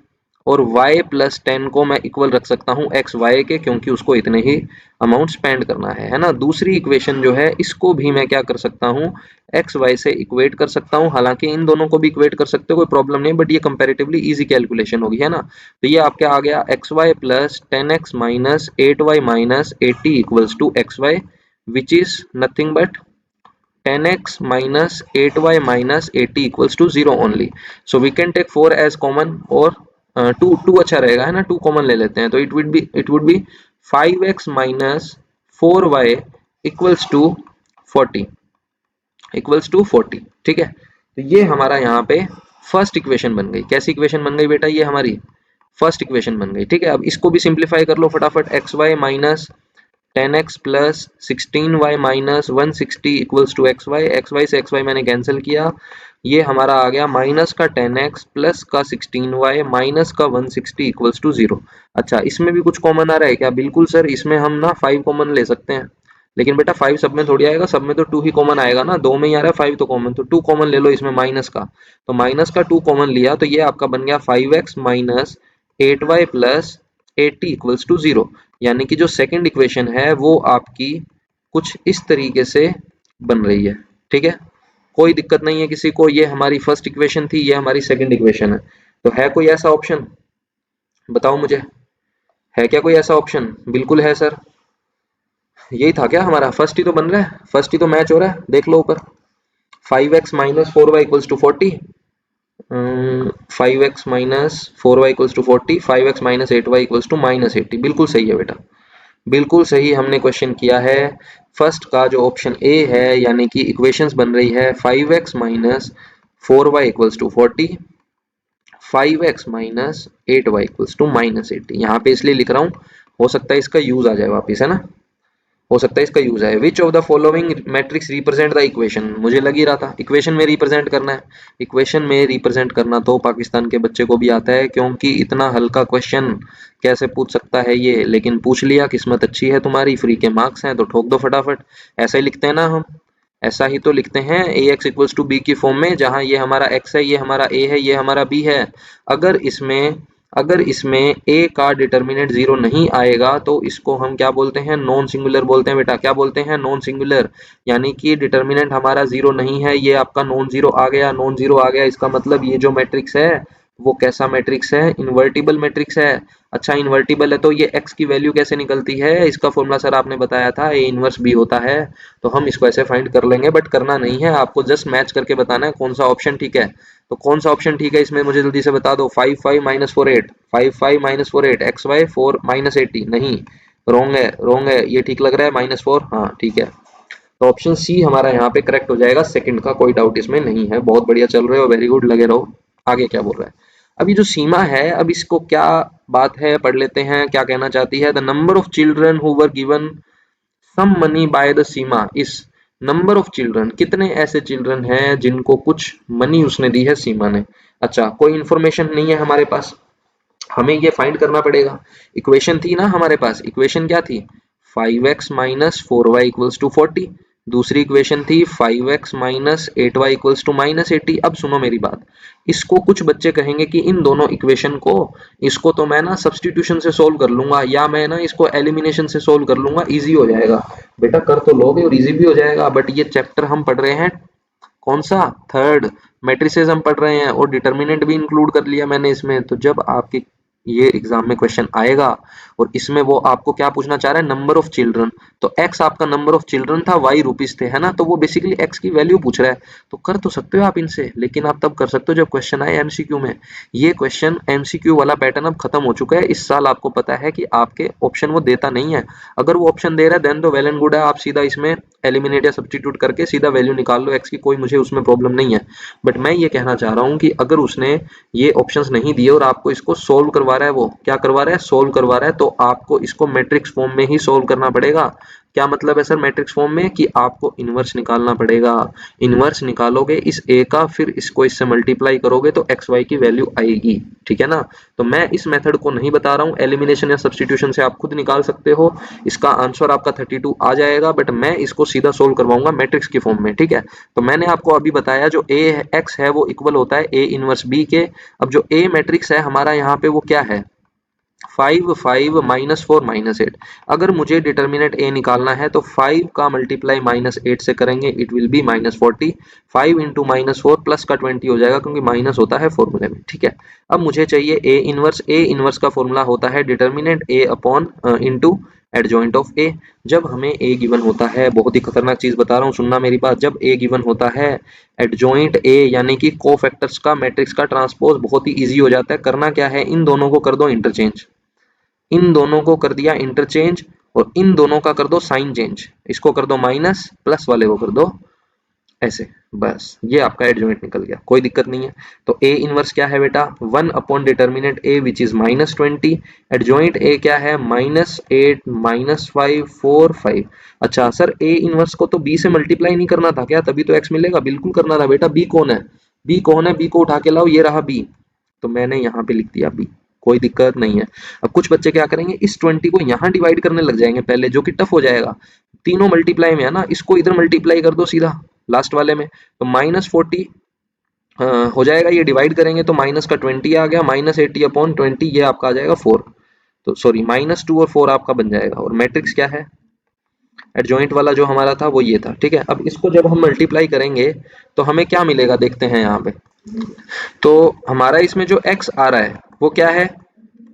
[SPEAKER 1] और y प्लस 10 को मैं इक्वल रख सकता हूँ एक्स वाई के, क्योंकि उसको इतने ही अमाउंट स्पेंड करना है ना। दूसरी इक्वेशन जो है इसको भी मैं क्या कर सकता हूँ? एक्स वाई से इक्वेट कर सकता हूँ, हालांकि इन दोनों को भी इक्वेट कर सकते हो, कोई प्रॉब्लम नहीं, बट ये कंपैरेटिवली इजी कैलकुलेशन होगी, है ना। तो ये आपके आ गया x y plus 10x minus 8y minus 80 equals to x y, which is nothing but 10x minus 8y minus 80 equals to 0 only. So we can take 4 as common, और 2 अच्छा रहेगा, है ना, 2 कॉमन ले लेते हैं, तो it would be 5x minus 4y equals to 40, ठीक है। तो ये हमारा यहाँ पे फर्स्ट इक्वेशन बन गई। कैसी इक्वेशन बन गई बेटा? ये हमारी फर्स्ट इक्वेशन बन गई, ठीक है। अब इसको भी सिंप्लीफाई कर लो फटाफट, x y minus 10x plus 16y minus 160 equals to x y से एक्स वाई मैंने कैंसिल किया, ये हमारा आ गया माइनस का 10x प्लस का 16y माइनस का 160 इक्वल्स टू 0। अच्छा इसमें भी कुछ कॉमन आ रहा है क्या? बिल्कुल सर, इसमें हम ना 5 कॉमन ले सकते हैं, लेकिन बेटा 5 सब में थोड़ी आएगा, सब में तो 2 ही कॉमन आएगा ना, 2 में ही आ रहा है 5 तो कॉमन, तो 2 कॉमन ले लो इसमें माइनस का, तो माइनस का 2 कॉमन लिया तो ये आपका बन गया 5x minus 8y plus 80 equals to 0। यानी कि जो सेकंड इक्वेशन है वो आपकी कुछ इस तरीके से बन रही है, ठीक है। कोई दिक्कत नहीं है किसी को, ये हमारी फर्स्ट इक्वेशन थी, ये हमारी सेकंड इक्वेशन है। तो है कोई ऐसा ऑप्शन? बताओ मुझे, है क्या कोई ऐसा ऑप्शन? बिल्कुल है सर, यही था क्या हमारा? फर्स्ट ही तो बन रहा है, फर्स्ट ही तो मैच हो रहा है, देख लो ऊपर, 5x minus 4y equals to 40, 5x minus 4y equals to 40, 5x minus 8y equals to minus 80, बिल्कुल सही है बेटा, बिल्कुल सही हमने क्वेश्चन किया है। फर्स्ट का जो ऑप्शन ए है, यानी कि इक्वेशंस बन रही है 5x minus 4y equals to 40, 5x minus 8y equals to minus 80। यहाँ पे इसलिए लिख रहा हूँ, हो सकता है इसका यूज आ जाए वापिस, है ना, हो सकता है इसका यूज है। Which of the following matrix represent the equation, मुझे लग ही रहा था इक्वेशन में रिप्रेजेंट करना है, इक्वेशन में रिप्रेजेंट करना तो पाकिस्तान के बच्चे को भी आता है, क्योंकि इतना हल्का क्वेश्चन कैसे पूछ सकता है ये, लेकिन पूछ लिया, किस्मत अच्छी है तुम्हारी, फ्री के मार्क्स हैं तो ठोक दो फटाफट। ऐसा ही लिखते हैं ना हम, ऐसा ही तो लिखते हैं ए एक्स इक्वल्स टू बी की फॉर्म में, जहां ये हमारा x है, ये हमारा a है, ये हमारा b है। अगर इसमें अगर इसमें a का डिटर्मिनेंट 0 नहीं आएगा तो इसको हम क्या बोलते हैं? नॉन सिंगुलर बोलते हैं बेटा, क्या बोलते हैं? Non singular. यानी कि डिटर्मिनेंट हमारा 0 नहीं है, ये आपका नॉन जीरो आ गया, नॉन जीरो आ गया, इसका मतलब ये जो मैट्रिक्स है वो कैसा मैट्रिक्स है? इन्वर्टिबल मैट्रिक्स है। अच्छा इन्वर्टिबल है तो ये x की वैल्यू कैसे निकलती है? इसका फॉर्मूला सर आपने बताया था, a इनवर्स b होता है। तो हम इसको ऐसे फाइंड कर लेंगे, बट करना नहीं है, आपको जस्ट मैच करके बताना है कौन सा ऑप्शन ठीक है। तो कौन सा ऑप्शन ठीक है इसमें, मुझे जल्दी से बता दो। 5 5 minus 4 8, 5 5 minus 4 8, x y 4 minus 80, नहीं रॉन्ग है, रॉन्ग है, ये ठीक लग रहा है माइनस 4, हाँ ठीक है। तो ऑप्शन सी हमारा यहाँ पे करेक्ट हो जाएगा, सेकंड का कोई डाउट इसमें नहीं है। बहुत बढ़िया चल रहे हो, वेरी गुड, लगे रहो। आगे क्या बोल रहा है? अभी जो सीमा है, अब इसको क्या बात है पढ़ लेते हैं, क्या कहना चाहती है। The number of children who were given some money by the Seema is, number of children, कितने ऐसे चिल्ड्रन हैं जिनको कुछ मनी उसने दी है सीमा ने। अच्छा कोई इंफॉर्मेशन नहीं है हमारे पास, हमें ये फाइंड करना पड़ेगा। इक्वेशन थी ना हमारे पास, इक्वेशन क्या थी? 5x minus 4y equals to 40। दूसरी इक्वेशन थी 5x minus 8y equals to minus 80। अब सुनो मेरी बात, इसको कुछ बच्चे कहेंगे कि इन दोनों इक्वेशन को, इसको तो मैं ना सब्सटीट्यूशन से सोल्व कर लूंगा, या मैं ना इसको एलिमिनेशन से सोल्व कर लूंगा, इजी हो जाएगा। बेटा कर तो लोगे और इजी भी हो जाएगा, बट ये चैप्टर हम पढ़ रहे हैं कौन सा? थर्ड। मैट्रिसेस हम पढ़ रहे हैं और डिटर्मिनेंट भी इंक्लूड कर लिया मैंने इसमें। तो जब आपके ये एग्जाम में क्वेश्चन आएगा और इसमें वो आपको क्या पूछना चाह रहा है? Number of children. तो x आपका नंबर ऑफ चिल्ड्रन था, y रुपीस थे, है ना, तो वो बेसिकली x की वैल्यू पूछ रहा है। तो कर तो सकते हो आप इनसे, लेकिन आप तब कर सकते हो जब क्वेश्चन आए एमसीक्यू में। ये क्वेश्चन एमसीक्यू वाला पैटर्न अब खत्म हो चुका है इस साल, आपको पता है कि आपके ऑप्शन वो देता नहीं है। अगर वो ऑप्शन दे रहा है देन तो वेल एंड गुड है, आप सीधा इसमें एलिमिनेट या सब्स्टिट्यूट करके सीधा वैल्यू निकाल लो x की, कोई मुझे उसमें प्रॉब्लम नहीं है। बट मैं ये कहना चाह रहा हूँ कि अगर उसने ये ऑप्शंस नहीं दिए और आपको इसको सोल्व करवा रहा है, वो क्या करवा रहा है? सोल्व करवा रहा है, तो आपको इसको मैट्रिक्स फॉर्म में ही सोल्व करना पड़ेगा। क्या मतलब है सर मैट्रिक्स फॉर्म में? कि आपको इनवर्स निकालना पड़ेगा। इनवर्स निकालोगे इस a का, फिर इसको इससे मल्टीप्लाई करोगे तो एक्स वाई की वैल्यू आएगी, ठीक है ना। तो मैं इस मेथड को नहीं बता रहा हूँ, एलिमिनेशन या सब्स्टिट्यूशन से आप खुद निकाल सकते हो। इसका आंसर आपका 32 आ जाएगा, बट मैं इसको सीधा सोल्व करवाऊंगा मैट्रिक्स की फॉर्म में, ठीक है। तो मैंने आपको अभी बताया जो a x है वो इक्वल होता है a इनवर्स b के। अब जो a मैट्रिक्स है हमारा यहाँ पे वो क्या है? 5 5 माइनस 4 माइनस 8। अगर मुझे डिटर्मिनेंट a निकालना है तो 5 का मल्टीप्लाई माइनस 8 से करेंगे, it will be minus 40। 5 into minus 4 plus का 20 हो जाएगा, क्योंकि माइनस होता है फॉर्मूले में, ठीक है। अब मुझे चाहिए a इनवर्स। a इनवर्स का फॉर्मूला होता है determinant a upon into adjoint of a। जब हमें a गिवन होता है, बहुत ही खतरनाक चीज बता रहा हूँ, सुनना मेरी बात, जब a गिवन होता है, एडजॉइंट a यानी कि कोफैक्टर्स का मैट्रिक्स का ट्रांसपोज बहुत ही इजी हो जाता है। करना क्या है? इन दोनों को कर दो इंटरचेंज, इन दोनों को कर दिया इंटरचेंज, और इन दोनों का कर दो साइन चेंज, इसको कर दो माइनस, प्लस वाले को कर दो ऐसे, बस ये आपका एडजॉइंट निकल गया, कोई दिक्कत नहीं है। तो ए इनवर्स क्या है बेटा? 1 upon determinant A which is minus 20। Adjoint A क्या है? Minus 8 minus 5 4 5। अच्छा सर ए इनवर्स को तो बी से मल्टीप्लाई नहीं करना था क्या, तभी तो एक्स मिलेगा? बिल्कुल करना था बेटा। बी कौन है? बी कौन है? बी को उठा के लाओ, ये रहा बी, तो मैंने यहाँ पे लिख दिया बी, कोई दिक्कत नहीं है। अब कुछ बच्चे क्या करेंगे, इस 20 को यहाँ डिवाइड करने लग जाएंगे पहले, जो कि टफ हो जाएगा। तीनों मल्टीप्लाई में है ना, इसको इधर मल्टीप्लाई कर दो सीधा लास्ट वाले में, तो माइनस 40 हो जाएगा। ये डिवाइड करेंगे तो माइनस का 20 आ गया, माइनस 80 अपॉन 20, ये आपका आ जाएगा 4। तो सॉरी माइनस 2 और 4 आपका बन जाएगा। और मैट्रिक्स क्या है? एडजॉइंट वाला जो हमारा था वो ये था, ठीक है। अब इसको जब हम मल्टीप्लाई करेंगे तो हमें क्या मिलेगा, देखते हैं यहाँ पे। तो हमारा इसमें जो x आ रहा है वो क्या है?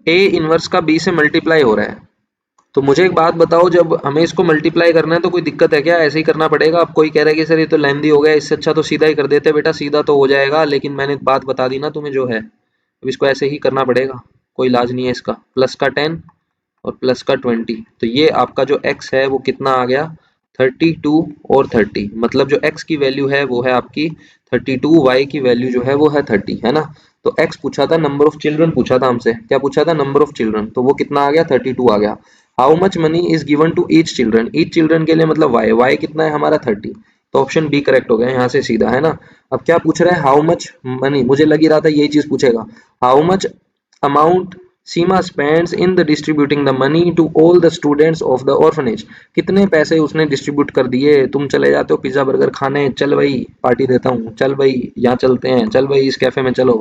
[SPEAKER 1] a इनवर्स का b से मल्टीप्लाई हो रहा है। तो मुझे एक बात बताओ, जब हमें इसको मल्टीप्लाई करना है तो कोई दिक्कत है क्या? ऐसे ही करना पड़ेगा? अब कोई कह रहा है कि सर ये तो लेंदी हो गया, इससे अच्छा तो सीधा ही कर देते। बेटा सीधा तो हो जाएगा, लेकिन मैंने बात बता दी ना तुम्हें जो है, अब इसको ऐसे ही करना पड़ेगा, कोई इलाज नहीं है इसका। प्लस का 10 और प्लस का 20, तो ये आपका जो x है वो कितना आ गया? 32 और 30, मतलब जो x की वैल्यू है वो है आपकी 32, y की वैल्यू जो है वो है 30, है ना। तो x पूछा था, नंबर ऑफ चिल्ड्रन पूछा था हमसे, क्या पूछा था? नंबर ऑफ चिल्ड्रन, तो वो कितना आ गया? 32 आ गया। How much money is given to each children, each children के लिए मतलब y कितना है हमारा? 30। तो ऑप्शन बी करेक्ट हो गया यहाँ से सीधा, है ना। अब क्या पूछ रहा है? हाउ मच मनी, मुझे लग ही रहा था यही चीज पूछेगा। How much amount Seema spends in the distributing the money to all the students of the orphanage, कितने पैसे उसने डिस्ट्रीब्यूट कर दिए। तुम चले जाते हो पिज्जा बर्गर खाने, चल भाई पार्टी देता हूँ, चल भाई यहाँ चलते हैं, चल भाई इस कैफे में चलो।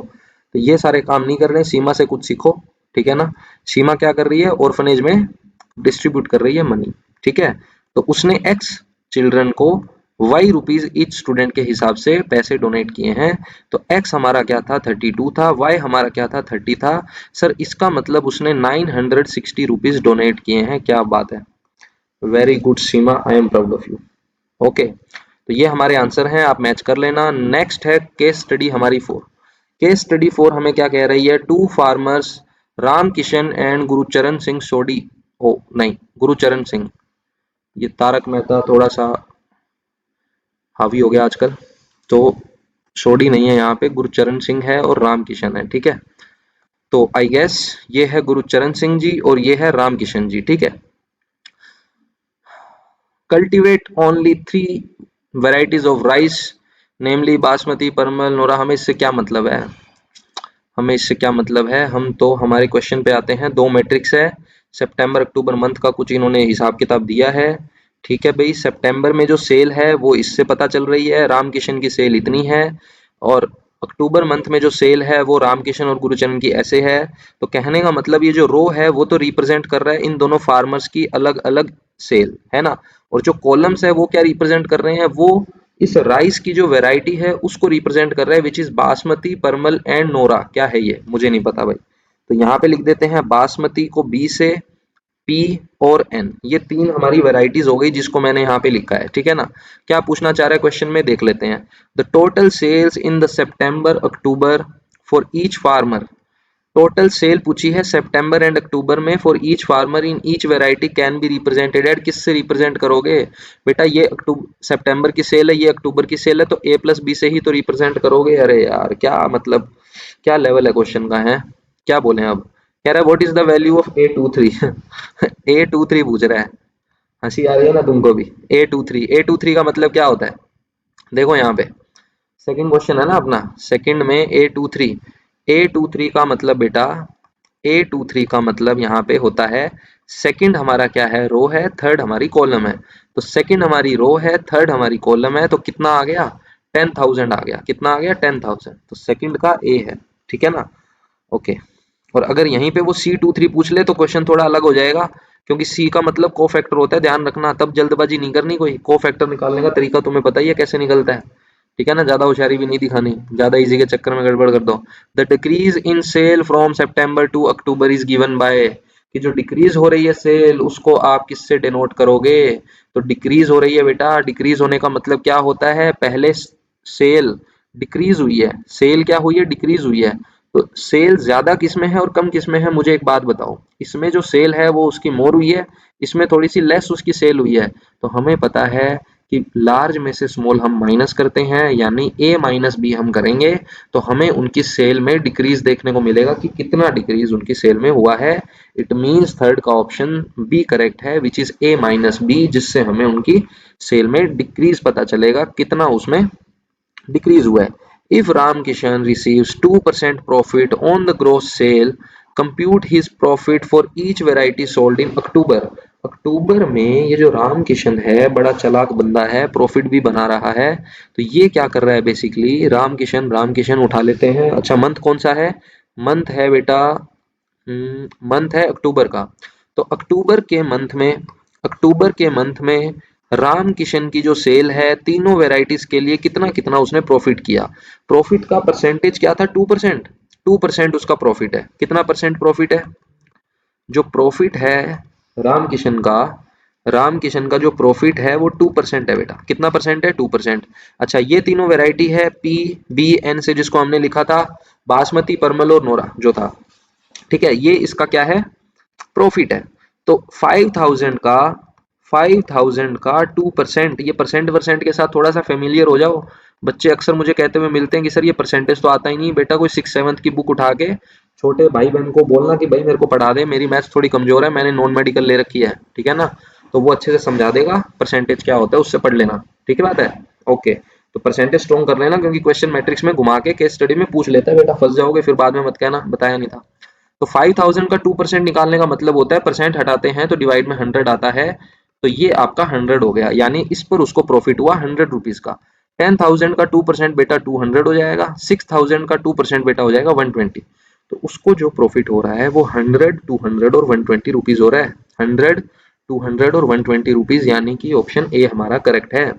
[SPEAKER 1] तो ये सारे काम नहीं कर रहे, सीमा से कुछ सीखो, ठीक है ना। सीमा क्या कर रही है? ऑर्फनेज में डिस्ट्रीब्यूट कर रही है मनी, ठीक है। तो उसने एक्स चिल्ड्रन को वाई रुपीज ईच स्टूडेंट के हिसाब से पैसे डोनेट किए हैं। तो एक्स हमारा क्या था 32 था, वाई हमारा क्या था 30 था। सर इसका मतलब उसने 960 रुपीज डोनेट किए हैं। क्या बात है, very good Seema, I am proud of you. Okay, तो ये हमारे आंसर हैं, आप मैच कर लेना। नेक्स्ट है केस स्टडी हमारी 4। केस स्टडी 4 हमें क्या कह रही है, two farmers Ram Kishan and Gurucharan Singh Sodhi, ओ नहीं गुरुचरण सिंह, ये तारक मेहता थोड़ा सा हावी हो गया आजकल, तो सोडी नहीं है यहाँ पे, गुरुचरण सिंह है और राम किशन है, ठीक है। तो आई गेस ये है गुरुचरण सिंह जी और ये है राम किशन जी, ठीक है। Cultivate only 3 varieties of rice namely basmati, Parmal, Nora. हमें इससे क्या मतलब है, हमें इससे क्या मतलब है, हम तो हमारे क्वेश्चन पे आते हैं। दो मैट्रिक्स है, सितंबर अक्टूबर मंथ का कुछ इन्होंने हिसाब किताब दिया है, ठीक है भाई। सितंबर में जो सेल है वो इससे पता चल रही है, रामकिशन की सेल इतनी है, और अक्टूबर मंथ में जो सेल है वो रामकिशन और गुरुचरण की ऐसे है। तो कहने का मतलब ये जो रो है वो तो रिप्रेजेंट कर रहा है इन दोनों फार्मर्स की अलग अलग सेल, है ना। और जो कॉलम्स है वो क्या रिप्रेजेंट कर रहे हैं, वो इस राइस की जो वैरायटी है उसको रिप्रेजेंट कर रहा है, विच इज बासमती, परमल एंड नोरा। क्या है ये, मुझे नहीं पता भाई। तो यहाँ पे लिख देते हैं बासमती को बी से, पी और एन, ये तीन हमारी वैरायटीज हो गई जिसको मैंने यहाँ पे लिखा है, ठीक है ना। क्या पूछना चाह रहा है क्वेश्चन में, देख लेते हैं। The total sales in the September October for each farmer, total sale पूछी है सितंबर एंड अक्टूबर में, for each farmer in each variety can be represented at, किससे रिप्रेजेंट करोगे बेटा, ये अक्टूबर सितंबर की सेल है, ये अक्टूबर की सेल है, तो ए प्लस बी से ही तो रिप्रेजेंट करोगे। अरे यार क्या मतलब, क्या लेवल है क्वेश्चन का, है क्या बोले अब। कह रहा है what is the value of A23 A23 पूछ रहा है, हंसी आ रही है ना तुमको भी। A23 का मतलब क्या होता है, देखो यहाँ पे सेकंड क्वेश्चन है ना अपना, सेकंड में A23 का मतलब बेटा, A23 का मतलब यहाँ पे होता है, सेकंड हमारा क्या है, रो है, थर्ड हमारी कॉलम है। तो सेकंड हमारी रो है, थर्ड हमारी कॉलम है, तो कितना आ गया 10,000 आ गया, कितना आ गया 10,000, तो सेकंड का ए है, ठीक है ना। ओके, और अगर यहीं पे वो C23 पूछ ले तो क्वेश्चन थोड़ा अलग हो जाएगा, क्योंकि सी का मतलब को फैक्टर होता है, ध्यान रखना, तब जल्दबाजी नहीं करनी कोई। को फैक्टर निकालने का तरीका तुम्हें पता ही है कैसे निकलता है, ठीक है ना, ज्यादा होशियारी भी नहीं दिखानी, ज्यादा इजी के चक्कर में गड़बड़ कर दो। The decrease in sale from September to October is given by, कि जो डिक्रीज हो रही है सेल उसको आप किससे डिनोट करोगे। तो डिक्रीज हो रही है बेटा, डिक्रीज होने का मतलब क्या होता है, पहले सेल डिक्रीज हुई है, सेल क्या हुई है, डिक्रीज हुई है। तो सेल ज्यादा किसमें है और कम किसमें है, मुझे एक बात बताओ। इसमें जो सेल है वो उसकी मोर हुई है, इसमें थोड़ी सी लेस उसकी सेल हुई है। तो हमें पता है कि लार्ज में से स्मॉल हम माइनस करते हैं, यानी ए माइनस बी हम करेंगे, तो हमें उनकी सेल में डिक्रीज देखने को मिलेगा कि कितना डिक्रीज उनकी सेल में हुआ है। इट मींस थर्ड का ऑप्शन बी करेक्ट है, which is A minus B, जिससे हमें उनकी सेल में डिक्रीज पता चलेगा, कितना उसमें डिक्रीज हुआ है। If Ramkishan receives 2% profit on the gross sale, compute his profit for each variety sold in October. अक्टूबर में ये जो राम किशन है बड़ा चालाक बंदा है, प्रॉफिट भी बना रहा है। तो ये क्या कर रहा है बेसिकली, राम किशन उठा लेते हैं। अच्छा मंथ कौन सा है, मंथ है बेटा, मंथ है अक्टूबर का। तो अक्टूबर के मंथ में राम किशन की जो सेल है तीनों वेराइटीज के लिए कितना कितना उसने प्रॉफिट किया। प्रॉफिट का परसेंटेज क्या था, 2%। 2% उसका प्रॉफिट है, कितना परसेंट प्रॉफिट है, जो प्रॉफिट है राम किशन का, राम किशन का जो प्रॉफिट है वो 2% है बेटा, कितना परसेंट है, 2%। अच्छा ये तीनों वेराइटी है पी बी एन से, जिसको हमने लिखा था बासमती, परमल और नोरा जो था, ठीक है, ये इसका क्या है, प्रॉफिट है। तो 5,000 का 2%, ये परसेंट परसेंट के साथ थोड़ा सा फेमिलियर हो जाओ। बच्चे अक्सर मुझे कहते हुए मिलते हैं कि सर ये परसेंटेज तो आता ही नहीं। बेटा कोई 6-7 की बुक उठा के छोटे भाई बहन को बोलना कि भाई मेरे को पढ़ा दे, मेरी मैथ्स थोड़ी कमजोर है, मैंने नॉन मेडिकल ले रखी है, ठीक है ना, तो वो अच्छे से समझा देगा परसेंटेज क्या होता है, उससे पढ़ लेना, ठीक है बात है। ओके, तो परसेंटेज स्ट्रॉन्ग कर लेना, क्योंकि क्वेश्चन मैट्रिक्स में घुमा के केस स्टडी में पूछ लेता है बेटा, फंस जाओगे फिर बाद में मत कहना बताया नहीं था। तो 5,000 का 2% निकालने का मतलब होता है, परसेंट हटाते हैं तो डिवाइड में 100 आता है, तो ये आपका 100 हो गया, यानी इस पर उसको प्रॉफिट हुआ 100 रुपीज का। 10,000 का 2% बेटा 200 हो जाएगा, 6,000 का 2% बेटा हो जाएगा 120। तो उसको जो प्रॉफिट हो रहा है वो 100, 200 और 120 रुपीज हो रहा है, 100, 200 और 120 रुपीज, यानी कि ऑप्शन ए हमारा करेक्ट है।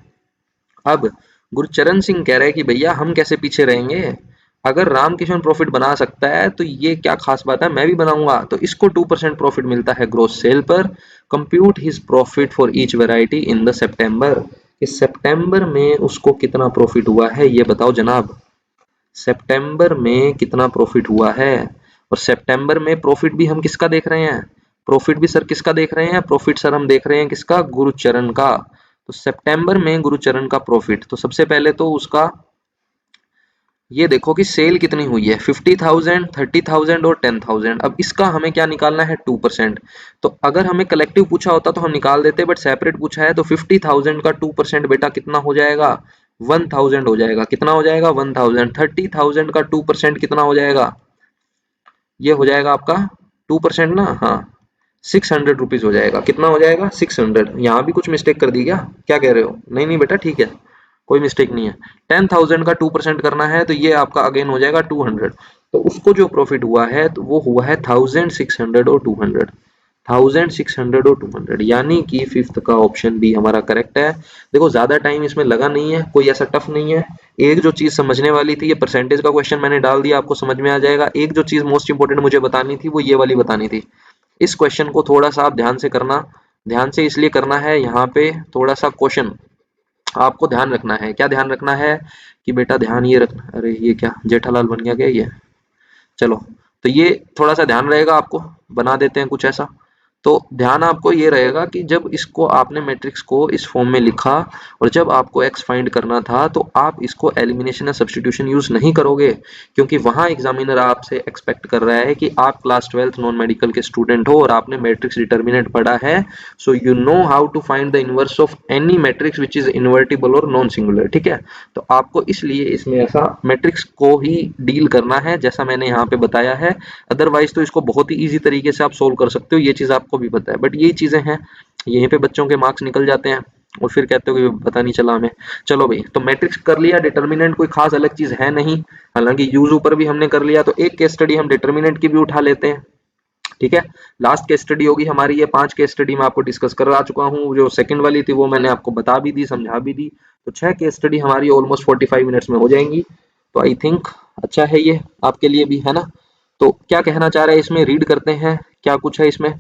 [SPEAKER 1] अब गुरचरण सिंह कह रहे हैं कि भैया हम कैसे पीछे रहेंगे, अगर रामकिशन प्रॉफिट बना सकता है तो ये क्या खास बात है, मैं भी बनाऊंगा। तो इसको 2% प्रॉफिट मिलता है ग्रोस सेल पर। Compute his profit for each variety in the September, इस सितंबर में उसको कितना प्रॉफिट हुआ है ये बताओ जनाब। सितंबर में कितना प्रॉफिट हुआ है, और सितंबर में प्रॉफिट भी हम किसका देख रहे हैं, प्रॉफिट भी सर किसका देख रहे हैं, प्रॉफिट सर हम देख रहे हैं किसका, गुरुचरण का। तो सितंबर में गुरुचरण का प्रॉफिट, तो सबसे पहले तो उसका ये देखो कि सेल कितनी हुई है, 50,000, 30,000 और 10,000। अब इसका हमें क्या निकालना है, 2%। तो अगर हमें कलेक्टिव पूछा होता तो हम निकाल देते, बट सेपरेट पूछा है तो 50,000 का 2% बेटा कितना हो जाएगा, 1,000 हो जाएगा। कितना हो जाएगा, 1,000। 30,000 का 2% कितना हो जाएगा, ये हो जाएगा आपका 2% ना, हाँ 600 रुपीज हो जाएगा। कितना हो जाएगा, 600। यहाँ भी कुछ मिस्टेक कर दी क्या, क्या कह रहे हो, नहीं नहीं बेटा ठीक है, कोई मिस्टेक नहीं है। 10,000 का 2% करना है तो ये आपका अगेन हो जाएगा 200। तो उसको जो प्रॉफिट हुआ है तो वो हुआ है 1,600 और 200, 1,600 और 200, यानी कि फिफ्थ का ऑप्शन बी हमारा करेक्ट है। देखो ज्यादा टाइम इसमें लगा नहीं है, कोई ऐसा टफ नहीं है। एक जो चीज समझने वाली थी, ये परसेंटेज का क्वेश्चन मैंने डाल दिया, आपको समझ में आ जाएगा। एक जो चीज मोस्ट इंपोर्टेंट मुझे बतानी थी वो ये वाली बतानी थी। इस क्वेश्चन को थोड़ा सा आप ध्यान से करना, ध्यान से इसलिए करना है, यहाँ पे थोड़ा सा क्वेश्चन आपको ध्यान रखना है। क्या ध्यान रखना है कि बेटा ध्यान ये रखना, अरे ये क्या जेठालाल बन गया क्या ये, चलो तो ये थोड़ा सा ध्यान रहेगा आपको, बना देते हैं कुछ ऐसा। तो ध्यान आपको ये रहेगा कि जब इसको आपने मैट्रिक्स को इस फॉर्म में लिखा और जब आपको एक्स फाइंड करना था तो आप इसको एलिमिनेशन या सब्स्टिट्यूशन यूज नहीं करोगे, क्योंकि वहां एग्जामिनर आपसे एक्सपेक्ट कर रहा है कि आप क्लास 12th नॉन मेडिकल के स्टूडेंट हो और आपने मैट्रिक्स डिटर्मिनेंट पढ़ा है, so you know how to find the inverse of any matrix which is invertible और नॉन सिंगुलर। ठीक है, तो आपको इसलिए इसमें ऐसा मैट्रिक्स को ही डील करना है जैसा मैंने यहाँ पे बताया है। अदरवाइज तो इसको बहुत ही इजी तरीके से आप सोल्व कर सकते हो, ये चीज आपको भी पता है, बट यही चीजें हैं, यहीं पे बच्चों के मार्क्स निकल जाते हैं और फिर कहते हो कि पता नहीं चला हमें। चलो भाई, तो मैट्रिक्स कर लिया, डिटर्मिनेंट कोई खास अलग चीज है नहीं, हालांकि यूज ऊपर भी हमने कर लिया। तो एक केस स्टडी हम डिटर्मिनेंट की भी उठा लेते हैं। ठीक है, लास्ट केस स्टडी होगी हमारी ये, 5 केस स्टडी मैं आपको डिस्कस करा चुका हूँ, जो सेकंड वाली थी वो मैंने आपको बता भी दी, समझा भी दी। तो 6 केस स्टडी हमारी ऑलमोस्ट 45 मिनट्स में हो जाएंगी। तो आई थिंक अच्छा है ये आपके लिए भी, है ना। तो क्या कहना चाह रहे हैं इसमें, रीड करते हैं क्या कुछ है इसमें।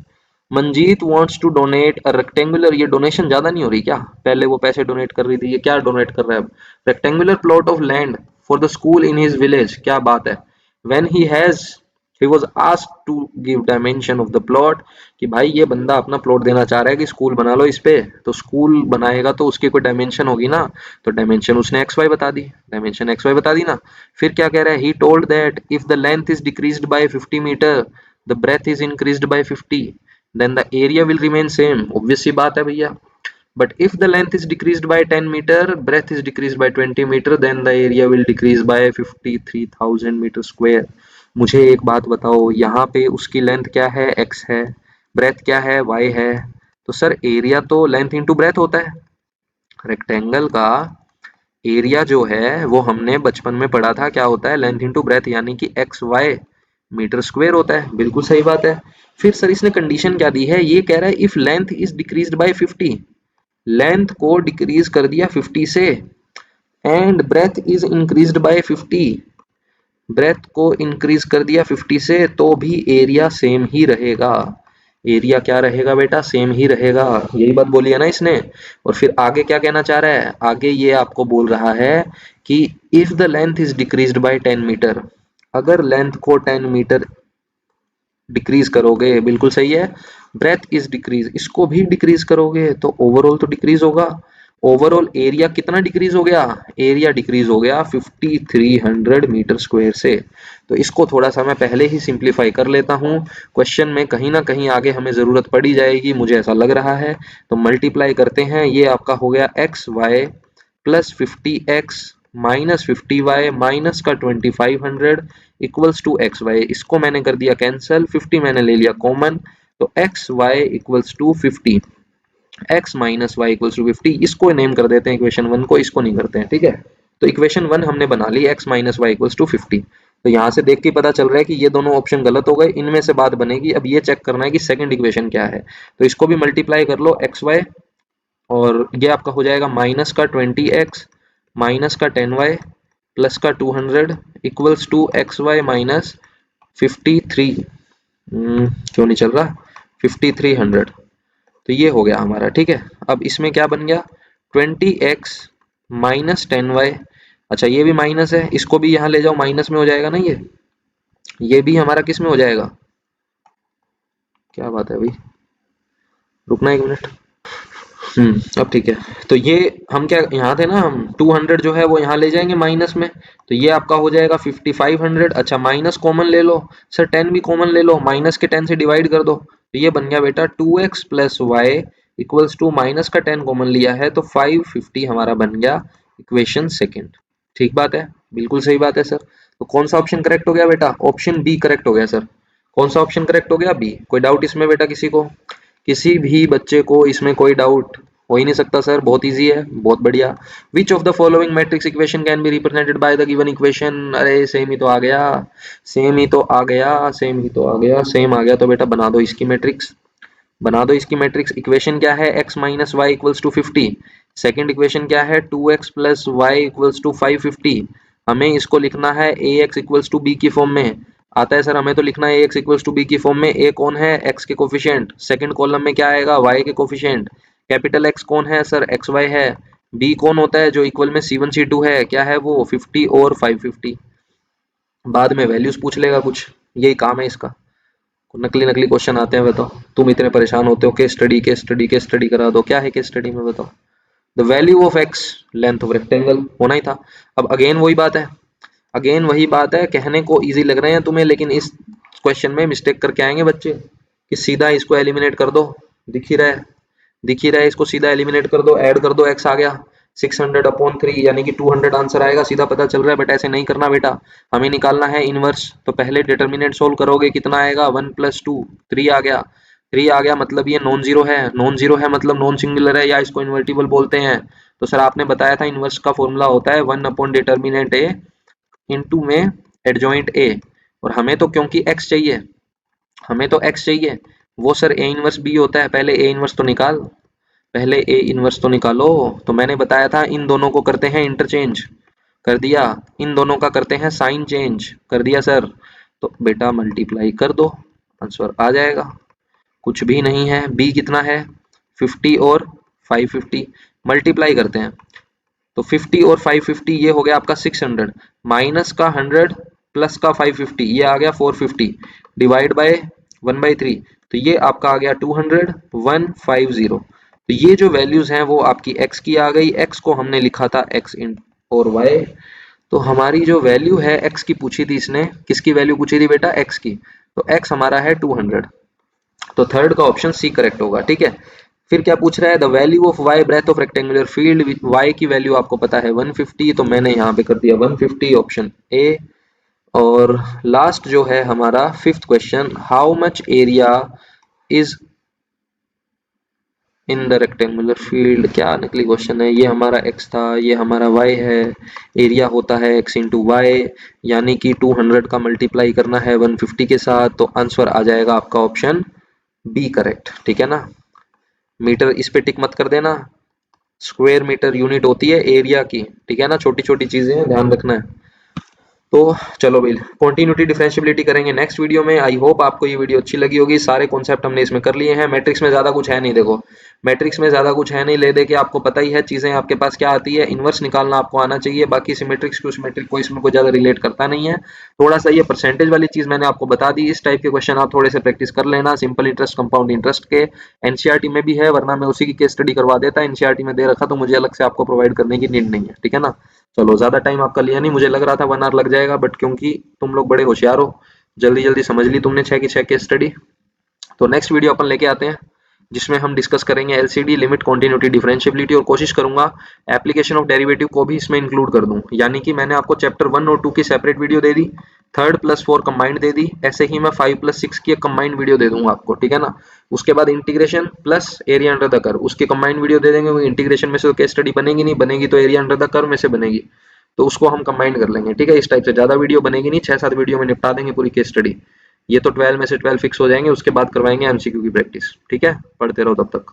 [SPEAKER 1] Manjeet wants to donate a rectangular, ये डोनेशन ज्यादा नहीं हो रही क्या, पहले वो पैसे डोनेट कर रही थी, ये क्या डोनेट कर रहा है अब, rectangular plot of land for the school in his village, क्या बात है। When he was asked to give dimension of the plot, कि भाई ये बंदा अपना प्लॉट देना चाह रहा है कि स्कूल बना लो इस पे, तो स्कूल बनाएगा तो उसकी कोई डायमेंशन होगी ना, तो डायमेंशन उसने एक्स वाई बता दी, डायमेंशन एक्स वाई बता दी ना। फिर क्या कह रहा है, he told that if the length is decreased by 50 metre, the breadth is increased by 50, then the area will remain same, obvious सी बात है भैया। but if the length is decreased by 10 meter, breadth is decreased by 20 meter, then the area will decrease by 53,000 metre square. मुझे एक बात बताओ, यहाँ पे उसकी लेंथ क्या है, x है, ब्रेथ क्या है, y है, तो सर एरिया तो लेंथ इंटू ब्रेथ होता है। रेक्टेंगल का एरिया जो है वो हमने बचपन में पढ़ा था, क्या होता है, लेंथ इंटू ब्रेथ, यानी कि एक्स वाई मीटर स्क्वायर होता है, बिल्कुल सही बात है। फिर सर इसने कंडीशन क्या दी है, ये कह रहा है if length is decreased by 50, length को डिक्रीज कर दिया 50 से, and breadth is increased by 50, breadth को इंक्रीज कर दिया 50 से, तो भी एरिया सेम ही रहेगा। एरिया क्या रहेगा बेटा, सेम ही रहेगा, यही बात बोली है ना इसने। और फिर आगे क्या कहना चाह रहा है, आगे ये आपको बोल रहा है कि if the length is decreased by 10 metre, अगर लेंथ को 10 मीटर डिक्रीज करोगे, बिल्कुल सही है, ब्रेथ इज डिक्रीज, इसको भी डिक्रीज करोगे तो ओवरऑल तो डिक्रीज होगा। ओवरऑल एरिया कितना डिक्रीज हो गया, एरिया डिक्रीज हो गया 5300 मीटर स्क्वायर से। तो इसको थोड़ा सा मैं पहले ही सिंप्लीफाई कर लेता हूँ, क्वेश्चन में कहीं ना कहीं आगे हमें जरूरत पड़ी जाएगी, मुझे ऐसा लग रहा है। तो मल्टीप्लाई करते हैं, ये आपका हो गया x y plus 50x minus 50y minus का 2500 इक्वल्स टू एक्स वाई, इसको मैंने कर दिया कैंसिल, 50 मैंने ले लिया कॉमन, तो x y equals to 50, x minus y equals to 50, इसको नेम कर देते हैं इक्वेशन 1 को, इसको नहीं करते हैं। ठीक है, तो इक्वेशन 1 हमने बना ली, x minus y equals to 50। तो यहाँ से देख के पता चल रहा है कि ये दोनों ऑप्शन गलत हो गए, इनमें से बात बनेगी। अब ये चेक करना है कि सेकंड इक्वेशन क्या है, तो इसको भी मल्टीप्लाई कर लो एक्स वाई, और ये आपका हो जाएगा माइनस का 20x माइनस का 10y प्लस का 200 इक्वल्स टू xy माइनस 53, क्यों नहीं चल रहा, 5300। तो ये हो गया हमारा, ठीक है। अब इसमें क्या बन गया, 20x माइनस 10y। अच्छा ये भी माइनस है, इसको भी यहाँ ले जाओ, माइनस में हो जाएगा ना ये भी हमारा किस में हो जाएगा, क्या बात है भाई, रुकना एक मिनट। अब ठीक है। तो ये हम क्या यहाँ थे ना, हम 200 जो है वो यहाँ ले जाएंगे माइनस में, तो ये आपका हो जाएगा 5500। अच्छा माइनस कॉमन ले लो सर, 10 भी कॉमन ले लो, माइनस के 10 से डिवाइड कर दो, तो ये बन गया बेटा 2x plus y equals to, minus का 10 कॉमन लिया है तो 550 हमारा बन गया इक्वेशन सेकेंड। ठीक बात है, बिल्कुल सही बात है सर। तो कौन सा ऑप्शन करेक्ट हो गया बेटा, ऑप्शन बी करेक्ट हो गया सर। कौन सा ऑप्शन करेक्ट हो गया, बी। कोई डाउट इसमें बेटा किसी को, किसी भी बच्चे को इसमें कोई डाउट हो ही नहीं सकता सर, बहुत इजी है, बहुत बढ़िया। Which of the following matrix equation can be represented by the given equation. अरे सेम ही तो आ गया, सेम ही तो आ गया, सेम ही तो आ गया, सेम आ गया, तो बेटा बना दो इसकी मैट्रिक्स, बना दो इसकी मैट्रिक्स। इक्वेशन क्या है, x minus y equals to 50। Second equation क्या है, 2x plus y equals to 550। हमें इसको लिखना है ax इक्वल्स टू b की फॉर्म में, आता है सर, हमें तो लिखना है ax इक्वल्स टू b की फॉर्म में। a कौन है, x के कोफिशिएंट, सेकंड कॉलम में क्या आएगा, y के कोफिशिएंट। कैपिटल X कौन है सर, xy है। b कौन होता है, जो इक्वल में c1 c2 है, क्या है वो, 50 और 550। बाद में वैल्यूज पूछ लेगा कुछ, यही काम है इसका। नकली नकली क्वेश्चन आते हैं, बताओ तुम इतने परेशान होते हो, case study case study case study करा दो, क्या है केस स्टडी में बताओ। The value of x, length of rectangle होना ही था। अब अगेन वही बात है, अगेन वही बात है, कहने को इजी लग रहे हैं तुम्हें, लेकिन इस क्वेश्चन में मिस्टेक करके आएंगे बच्चे कि सीधा इसको एलिमिनेट कर दो, दिख ही रहा है, दिख ही रहा है, इसको सीधा एलिमिनेट कर दो, ऐड कर दो, एक्स आ गया 600/3 यानी कि 200 आंसर आएगा, सीधा पता चल रहा है। बेटा ऐसे नहीं करना बेटा, हमें निकालना है इनवर्स। तो पहले डिटर्मिनेंट सोल्व करोगे, कितना आएगा, 1 + 2 3 आ गया, 3 आ गया, मतलब ये नॉन जीरो है, नॉन जीरो है मतलब नॉन सिंगुलर है, या इसको इन्वर्टिबल बोलते हैं। तो सर आपने बताया था इनवर्स का फॉर्मूला होता है 1/डिटर्मिनेंट ए इनटू में एडजॉइंट ए, और हमें तो क्योंकि एक्स चाहिए, हमें तो एक्स चाहिए, वो सर ए इनवर्स बी होता है। पहले ए इनवर्स तो निकाल, पहले ए इनवर्स तो निकालो। तो मैंने बताया था इन दोनों को करते हैं इंटरचेंज, कर दिया, इन दोनों का करते हैं साइन चेंज, कर दिया सर। तो बेटा मल्टीप्लाई कर दो, आंसर आ जाएगा, कुछ भी नहीं है। बी कितना है, 50 और 550, मल्टीप्लाई करते हैं। तो 50 और 550 ये हो गया आपका 600, माइनस का 100 प्लस का 550 ये आ गया 450, डिवाइड बाय 1/3, तो ये आपका आ गया 200 150। तो ये जो वैल्यूज हैं वो आपकी x की आ गई, x को हमने लिखा था x इन और y। तो हमारी जो वैल्यू है x की पूछी थी इसने, किसकी वैल्यू पूछी थी बेटा, x की, तो x हमारा है 200। तो थर्ड का ऑप्शन सी करेक्ट होगा, ठीक है। फिर क्या पूछ रहा है, the value of y breadth of rectangular field, y की वैल्यू आपको पता है 150, तो मैंने यहाँ पे कर दिया 150, ऑप्शन ए। और लास्ट जो है हमारा fifth question, how much area is in the rectangular field, क्या नकली क्वेश्चन है, ये हमारा x था, ये हमारा y है, एरिया होता है x इंटू वाई, यानी कि 200 का मल्टीप्लाई करना है 150 के साथ, तो आंसर आ जाएगा आपका ऑप्शन बी करेक्ट, ठीक है ना। मीटर इस पे टिक मत कर देना, स्क्वायर मीटर यूनिट होती है एरिया की, ठीक है ना, छोटी छोटी चीजें हैं, ध्यान रखना है। तो चलो भाई कॉन्टिन्यूटी डिफरेंशियबिलिटी करेंगे नेक्स्ट वीडियो में। आई होप आपको ये वीडियो अच्छी लगी होगी, सारे कॉन्सेप्ट हमने इसमें कर लिए हैं। मैट्रिक्स में ज्यादा कुछ है नहीं, देखो मैट्रिक्स में ज्यादा कुछ है नहीं, ले दे के आपको पता ही है चीजें आपके पास क्या आती है, इनवर्स निकालना आपको आना चाहिए, बाकी सिमेट्रिक्स टू सिमेट्रिक को इसमें कोई ज्यादा रिलेट करता नहीं है। थोड़ा सा ये परसेंटेज वाली चीज मैंने आपको बता दी, इस टाइप के क्वेश्चन आप थोड़े से प्रैक्टिस कर लेना, सिंपल इंटरेस्ट कंपाउंड इंटरेस्ट के, एनसीईआरटी में भी है, वरना मैं उसी की केस स्टडी करवा देता, एनसीईआरटी में दे रखा तो मुझे अलग से आपको प्रोवाइड करने की नीड नहीं है, ठीक है ना। चलो ज्यादा टाइम आपका लिया नहीं, मुझे लग रहा था 1 आवर लग जाएगा, बट क्योंकि तुम लोग बड़े होशियार हो, जल्दी जल्दी समझ ली तुमने 6 की 6 केस स्टडी। तो नेक्स्ट वीडियो अपन लेके आते हैं जिसमें हम डिस्कस करेंगे एलसीडी, लिमिट, कॉन्टिन्यूटी, डिफरेंशिएबिलिटी, और कोशिश करूंगा एप्लीकेशन ऑफ डेरिवेटिव को भी इसमें इंक्लूड कर दूं। यानी कि मैंने आपको चैप्टर 1 और 2 की सेपरेट वीडियो दे दी, 3rd + 4 कंबाइंड दे दी, ऐसे ही मैं 5 + 6 की एक कंबाइंड वीडियो दे दूंगा आपको, ठीक है ना। उसके बाद integration plus area under the curve, उसकी कंबाइंड वीडियो दे देंगे, क्योंकि इंटीग्रेशन में से तो केस स्टडी बनेगी नहीं, बनेगी तो एरिया अंडर द कर्व में से बनेगी, तो उसको हम कंबाइन कर लेंगे, ठीक है। इस टाइप से ज्यादा वीडियो बनेगी नहीं, 6-7 वीडियो में निपटा देंगे पूरी केस स्टडी। ये तो 12 में से 12 फिक्स हो जाएंगे, उसके बाद करवाएंगे एमसीक्यू की प्रैक्टिस, ठीक है। पढ़ते रहो तब तक।